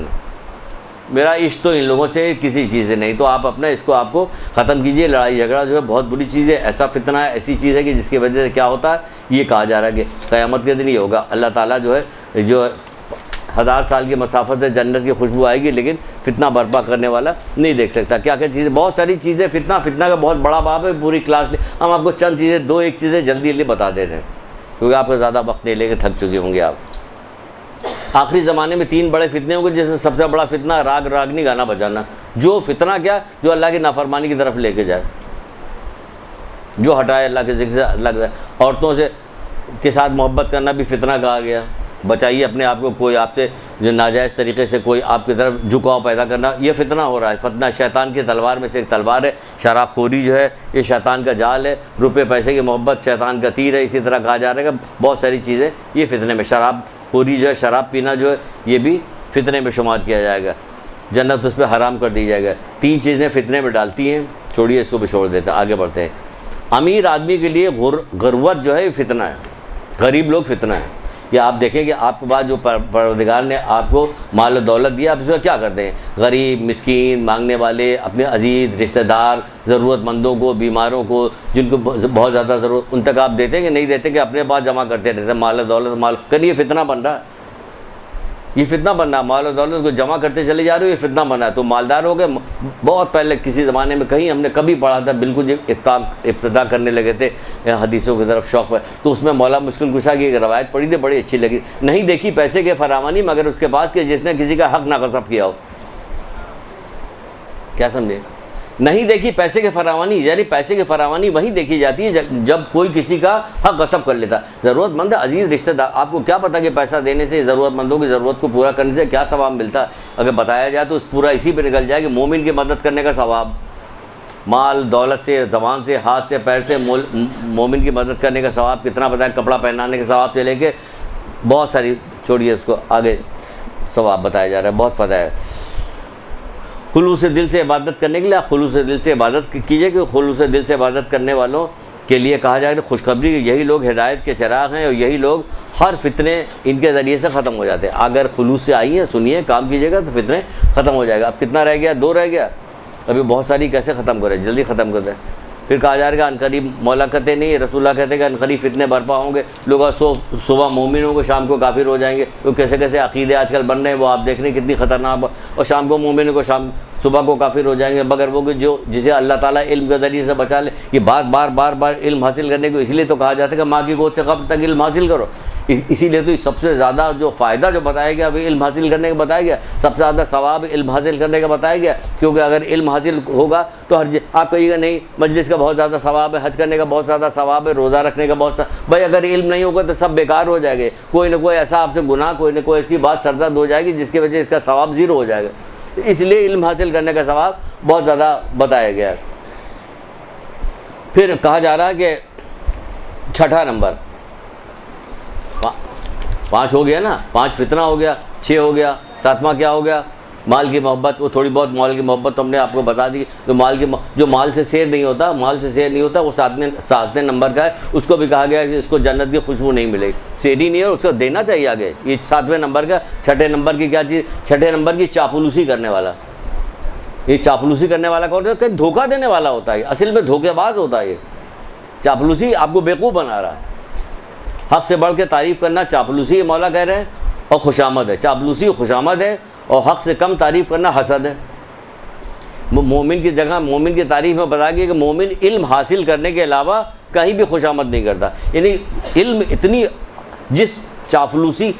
میرا عشق تو ان لوگوں سے کسی چیز سے نہیں، تو آپ اپنا اس کو آپ کو ختم کیجئے۔ لڑائی جھگڑا جو ہے بہت بری چیز ہے، ایسا فتنہ ہے، ایسی چیز ہے کہ جس کی وجہ سے کیا ہوتا ہے، یہ کہا جا رہا ہے کہ قیامت کے دن یہ ہوگا، اللہ تعالیٰ جو ہے 1000 سال کی مسافت سے جنت کی خوشبو آئے گی، لیکن فتنہ برپا کرنے والا نہیں دیکھ سکتا۔ کیا کیا چیزیں، بہت ساری چیزیں، فتنہ کا بہت بڑا باب ہے، پوری کلاس لے، ہم آپ کو چند چیزیں، 2-1 چیزیں جلدی بتا دیتے ہیں کیونکہ آپ کو زیادہ وقت نہیں لے کے تھک چکے ہوں گے آپ۔ آخری زمانے میں 3 بڑے فتنے ہوں گے، جیسے سب سے بڑا فتنہ راگنی گانا بجانا، جو فتنہ کیا، جو اللہ کی نافرمانی کی طرف لے کے جائے، جو ہٹائے اللہ کے ذکر سے، اللہ کے عورتوں سے کے ساتھ محبت کرنا بھی فتنہ کہا گیا، بچائیے اپنے آپ کو، کوئی آپ سے جو ناجائز طریقے سے کوئی آپ کی طرف جھکاؤ پیدا کرنا، یہ فتنہ ہو رہا ہے۔ فتنہ شیطان کی تلوار میں سے ایک تلوار ہے، شراب خوری جو ہے یہ شیطان کا جال ہے، روپے پیسے کی محبت شیطان کا تیر ہے، اسی طرح کہا جا رہا ہے کہ بہت ساری چیزیں یہ فتنے میں، شراب خوری جو ہے، شراب پینا جو ہے، یہ بھی فتنے میں شمار کیا جائے گا، جنت اس پہ حرام کر دی جائے گا۔ 3 چیزیں فتنے میں ڈالتی ہیں، چھوڑیے اس کو بھی چھوڑ دیتے ہیں، آگے بڑھتے ہیں۔ امیر آدمی کے لیے غربت جو ہے یہ فتنہ ہے، غریب لوگ فتنہ ہے۔ یا آپ دیکھیں کہ آپ کے بعد جو پروردگار نے آپ کو مال و دولت دیا، آپ اس کو کیا کرتے ہیں، غریب، مسکین، مانگنے والے، اپنے عزیز، رشتہ دار، ضرورت مندوں کو، بیماروں کو، جن کو بہت زیادہ ضرورت، ان تک آپ دیتے ہیں کہ نہیں دیتے، کہ اپنے پاس جمع کرتے رہتے ہیں مال و دولت، یہ فتنہ بن رہا ہے، یہ فتنہ بن رہا ہے، مال و دولت کو جمع کرتے چلے جا رہے ہو، یہ فتنہ بن رہا ہے۔ تو مالدار ہو گئے، بہت پہلے کسی زمانے میں کہیں ہم نے کبھی پڑھا تھا، بالکل جب ابتدا کرنے لگے تھے حدیثوں کی طرف شوق پر، تو اس میں مولا مشکل کشا کی ایک روایت پڑھی تھی، بڑی اچھی لگی، نہیں دیکھی پیسے کے فراوانی مگر اس کے پاس کہ جس نے کسی کا حق نہ غصب کیا ہو۔ کیا سمجھے، نہیں دیکھی پیسے کے فراوانی، یعنی پیسے کی فراوانی وہیں دیکھی جاتی ہے جب کوئی کسی کا حق غصب کر لیتا، ضرورت مند عزیز رشتہ دار، آپ کو کیا پتہ کہ پیسہ دینے سے، ضرورت مندوں کی ضرورت کو پورا کرنے سے کیا ثواب ملتا ہے، اگر بتایا جائے تو پورا اسی پہ نکل جائے کہ مومن کی مدد کرنے کا ثواب، مال دولت سے، زبان سے، ہاتھ سے، پیر سے مومن کی مدد کرنے کا ثواب کتنا بتایا، کپڑا پہنانے کے ثواب سے لے کے بہت ساری، چھوڑیے اس کو، آگے ثواب بتایا جا رہا ہے، بہت فائدہ ہے۔ خلوص دل سے عبادت کرنے کے لیے آپ خلوص دل سے عبادت کیجئے، کہ خلوص دل سے عبادت کرنے والوں کے لیے کہا جائے کہ خوشخبری کہ یہی لوگ ہدایت کے چراغ ہیں، اور یہی لوگ ہر فتنے ان کے ذریعے سے ختم ہو جاتے ہیں۔ اگر خلوص سے آئی ہیں، سنیے، کام کیجیے گا تو فتنے ختم ہو جائے گا۔ اب کتنا رہ گیا؟ 2 رہ گیا، ابھی بہت ساری کیسے ختم کریں، جلدی ختم کر دیں۔ پھر کہا جا رہا ہے کہ عنقریب، مولا کہتے نہیں، رسول اللہ کہتے ہیں کہ عنقریب فتنے برپا ہوں گے، لوگ صبح مومن ہوں گے، شام کو کافر ہو جائیں گے۔ تو کیسے کیسے عقیدے آج کل بن رہے ہیں، وہ آپ دیکھ رہے ہیں کتنی خطرناک، اور شام کو مومن کو صبح کو کافر ہو جائیں گے، مگر وہ کہ جسے اللہ تعالیٰ علم کے ذریعے سے بچا لے۔ یہ بار علم حاصل کرنے کو اس لیے تو کہا جاتا ہے کہ ماں کی گود سے قبل تک علم حاصل کرو، اسی لیے تو سب سے زیادہ جو فائدہ جو بتایا گیا ابھی علم حاصل کرنے کا بتایا گیا، سب سے زیادہ ثواب علم حاصل کرنے کا بتایا گیا، کیونکہ اگر علم حاصل ہوگا تو آپ کہیے گا نہیں مجلس کا بہت زیادہ ثواب ہے، حج کرنے کا بہت زیادہ ثواب ہے، روزہ رکھنے کا بہت بھائی اگر علم نہیں ہوگا تو سب بیکار ہو جائے گا، کوئی نہ کوئی ایسا آپ سے گناہ، کوئی نہ کوئی ایسی بات سرزد ہو جائے گی جس کی وجہ سے اس کا ثواب 0 ہو جائے گا۔ اس لیے علم حاصل کرنے کا ثواب بہت زیادہ بتایا گیا ہے۔ پھر کہا جا رہا ہے کہ 6 نمبر 5 ہو گیا نا، 5 فتنہ ہو گیا، 6 ہو گیا، 7واں کیا ہو گیا؟ مال کی محبت۔ وہ تھوڑی بہت مال کی محبت تو ہم نے آپ کو بتا دی، جو مال سے سیر نہیں ہوتا، وہ 7ویں نمبر کا ہے، اس کو بھی کہا گیا ہے کہ اس کو جنت کی خوشبو نہیں ملے گی، سیری نہیں ہے، اس کو دینا چاہیے آگے۔ یہ 7ویں نمبر کا۔ 6 نمبر کی کیا چیز؟ 6 نمبر کی چاپلوسی کرنے والا۔ یہ چاپلوسی کرنے والا کون ہوتا ہے؟ دھوکہ دینے والا ہوتا ہے، اصل میں دھوکے باز ہوتا ہے۔ یہ چاپلوسی آپ کو بیوقوف بنا رہا ہے۔ حق سے بڑھ کے تعریف کرنا چاپلوسی، مولا کہہ رہے ہیں، اور خوشامد ہے۔ چاپلوسی خوشامد ہے، اور حق سے کم تعریف کرنا حسد ہے۔ مومن کی جگہ مومن کی تعریف میں بتا گیا کہ مومن علم حاصل کرنے کے علاوہ کہیں بھی خوشامد نہیں کرتا، یعنی علم اتنی جس چاپلوسی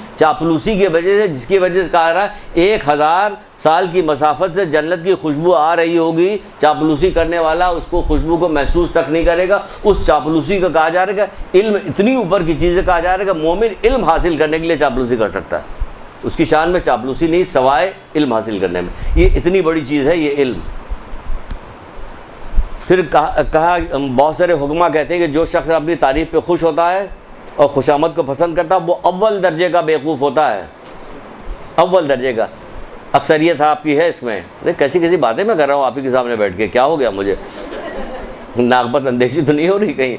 کی وجہ سے، جس کی وجہ سے کہا رہا ہے 1000 سال کی مسافت سے جنت کی خوشبو آ رہی ہوگی، چاپلوسی کرنے والا اس کو خوشبو کو محسوس تک نہیں کرے گا۔ اس چاپلوسی کا کہا جا رہا ہے کہ علم اتنی اوپر کی چیز ہے، کہا جا رہا ہے کہ مومن علم حاصل کرنے کے لیے چاپلوسی کر سکتا ہے، اس کی شان میں چاپلوسی نہیں سوائے علم حاصل کرنے میں۔ یہ اتنی بڑی چیز ہے یہ علم۔ پھر کہا بہت سارے حکمہ کہتے ہیں کہ جو شخص اپنی تعریف پہ خوش ہوتا ہے اور خوشامد کو پسند کرتا ہے، وہ اول درجے کا بیوقوف ہوتا ہے، اول درجے کا۔ اکثریت آپ کی ہے اس میں، کیسی باتیں میں کر رہا ہوں آپ ہی کے سامنے بیٹھ کے، کیا ہو گیا مجھے؟ ناغبت اندیشی تو نہیں ہو رہی کہیں؟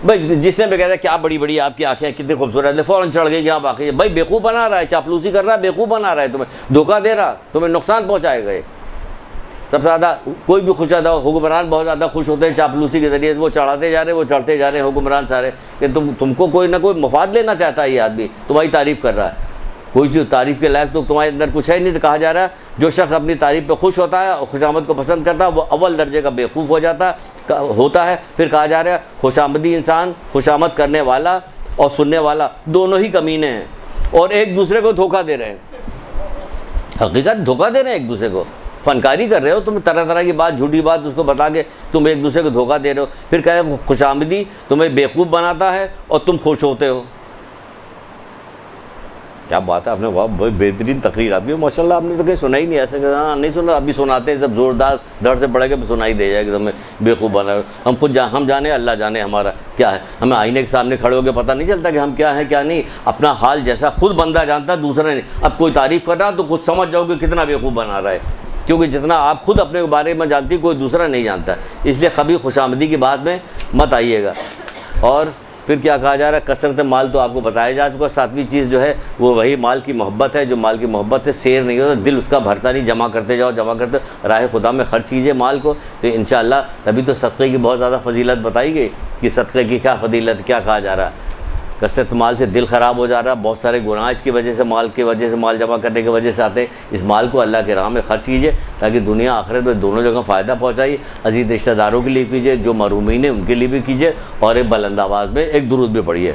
بھائی جس نے بھی کہتا ہے کیا بڑی بڑی آپ کی آنکھیں کتنی خوبصورت ہے، فوراً چڑھ گئی کہ آپ آنکھیں، بھائی بیوقوف بنا رہا ہے، چاپلوسی کر رہا ہے، بیوقوف بنا رہا ہے، تمہیں دھوکہ دے رہا، تمہیں نقصان پہنچائے گا۔ سب سے زیادہ کوئی بھی خوش ہوتا ہے، حکمران بہت زیادہ خوش ہوتے ہیں چاپلوسی کے ذریعے، وہ چڑھاتے جا رہے ہیں، وہ چڑھتے جا رہے ہیں حکمران سارے، کہ تم کو کوئی نہ کوئی مفاد لینا چاہتا ہے، یہ آدمی تمہاری تعریف کر رہا ہے، کوئی جو تعریف کے لائق تو تمہارے اندر کچھ ہے نہیں۔ تو کہا جا رہا ہے جو شخص اپنی تعریف پہ خوش ہوتا ہے اور خوشامد کو پسند کرتا ہے، وہ اول درجے کا بیوقوف ہوتا ہے۔ پھر کہا جا رہا ہے خوشامدی انسان، خوشامد کرنے والا اور سننے والا دونوں ہی کمینے ہیں، اور ایک دوسرے کو دھوکہ دے رہے ہیں، حقیقت دھوکہ دے رہے ہیں ایک دوسرے کو، فنکاری کر رہے ہو تم، طرح طرح کی بات، جھوٹی بات اس کو بتا کے تم ایک دوسرے کو دھوکہ دے رہے ہو۔ پھر کہا ہے خوشامدی تمہیں بیوقوف بناتا ہے اور تم خوش ہوتے ہو۔ کیا بات ہے، آپ نے بہت بہترین تقریر آپ کی ماشاء اللہ، آپ نے تو کہیں سنا ہی نہیں ایسے، ہاں نہیں سنا، ابھی سناتے ہیں جب زوردار دھڑ سے پڑے گا سنائی دے جائے کہ تمہیں بیوقوف بنا رہے ہو۔ ہم خود ہم جانے، اللہ جانے ہمارا کیا ہے، ہمیں آئینے کے سامنے کھڑے ہو کے پتہ نہیں چلتا کہ ہم کیا ہیں کیا نہیں، اپنا حال جیسا خود بندہ جانتا ہے دوسرا نہیں۔ اب کوئی تعریف کر رہا تو خود سمجھ جاؤ کہ کتنا بیوقوف بنا رہا ہے، کیونکہ جتنا آپ خود اپنے بارے میں جانتی کوئی دوسرا نہیں جانتا، اس لیے کبھی خوشامدی کی بات میں مت آئیے گا۔ اور پھر کیا کہا جا رہا ہے، کثرت مال تو آپ کو بتایا جا چکا۔ 7ویں چیز جو ہے وہ وہی مال کی محبت ہے، جو مال کی محبت سے سیر نہیں ہوتا، دل اس کا بھرتا نہیں، جمع کرتے جاؤ، جمع کرتے راہ خدا میں خرچ کیجئے مال کو، تو انشاءاللہ تبھی تو صدقے کی بہت زیادہ فضیلت بتائی گئی کہ صدقے کی کیا فضیلت، کیا کہا جا رہا ہے۔ کثرت مال سے دل خراب ہو جا رہا ہے، بہت سارے گناہ اس کی وجہ سے، مال کی وجہ سے، مال جمع کرنے کی وجہ سے آتے ہیں۔ اس مال کو اللہ کے راہ میں خرچ کیجئے تاکہ دنیا آخرت میں دونوں جگہ فائدہ پہنچائیے۔ عزیز رشتہ داروں کے لیے کیجئے، جو محرومین ہیں ان کے لیے بھی کیجئے، اور ایک بلند آواز میں ایک درود بھی پڑھیے۔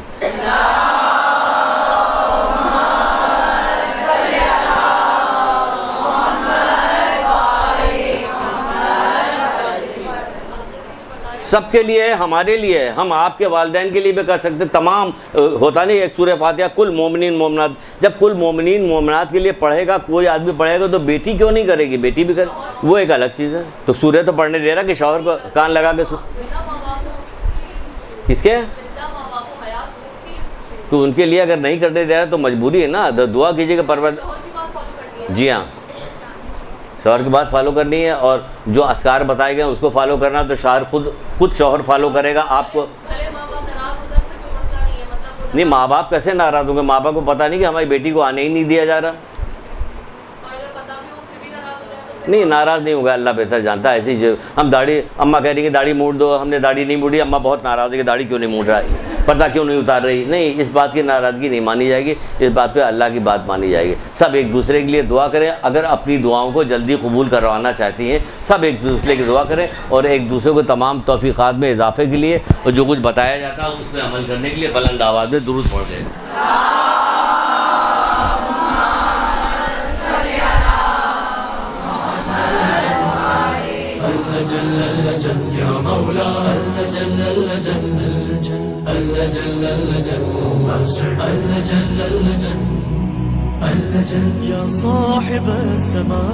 سب کے لیے، ہمارے لیے، ہم آپ کے والدین کے لیے بھی کر سکتے، تمام ہوتا نہیں ایک سورہ فاتحہ کل مومنین مومنات، جب کل مومنین مومنات کے لیے پڑھے گا، کوئی آدمی پڑھے گا تو بیٹی کیوں نہیں کرے گی، بیٹی بھی کرے، وہ ایک الگ چیز ہے۔ تو سورہ تو پڑھنے دے رہا کہ شوہر کو کان لگا کے کس کے، تو ان کے لیے اگر نہیں کرنے دے رہا تو مجبوری ہے نا، دعا کیجیے کہ پروردگار، جی ہاں شوہر کی بات فالو کرنی ہے، اور جو اذکار بتائے گئے اس کو فالو کرنا، تو شوہر خود شوہر فالو کرے گا آپ کو. نہیں، ماں باپ کیسے ناراض ہوں گے؟ ماں باپ کو پتہ نہیں کہ ہماری بیٹی کو آنے ہی نہیں دیا جا رہا. نہیں، ناراض نہیں ہوگا، اللہ بہتر جانتا ہے. ایسی ہم داڑھی، اماں کہہ رہی کہ داڑھی موڑ دو، ہم نے داڑھی نہیں موڑی، اماں بہت ناراض ہے کہ داڑھی کیوں نہیں موڑ رہا ہے، پردہ کیوں نہیں اتار رہی. نہیں، اس بات کی ناراضگی نہیں مانی جائے گی، اس بات پہ اللہ کی بات مانی جائے گی. سب ایک دوسرے کے لیے دعا کریں. اگر اپنی دعاؤں کو جلدی قبول کروانا چاہتی ہیں، سب ایک دوسرے کی دعا کریں، اور ایک دوسرے کو تمام توفیقات میں اضافے کے لیے اور جو کچھ بتایا جاتا ہے اس پہ عمل کرنے کے لیے بلند آواز میں درود پڑھ دیں. يا مولا جل يا صاحب السماء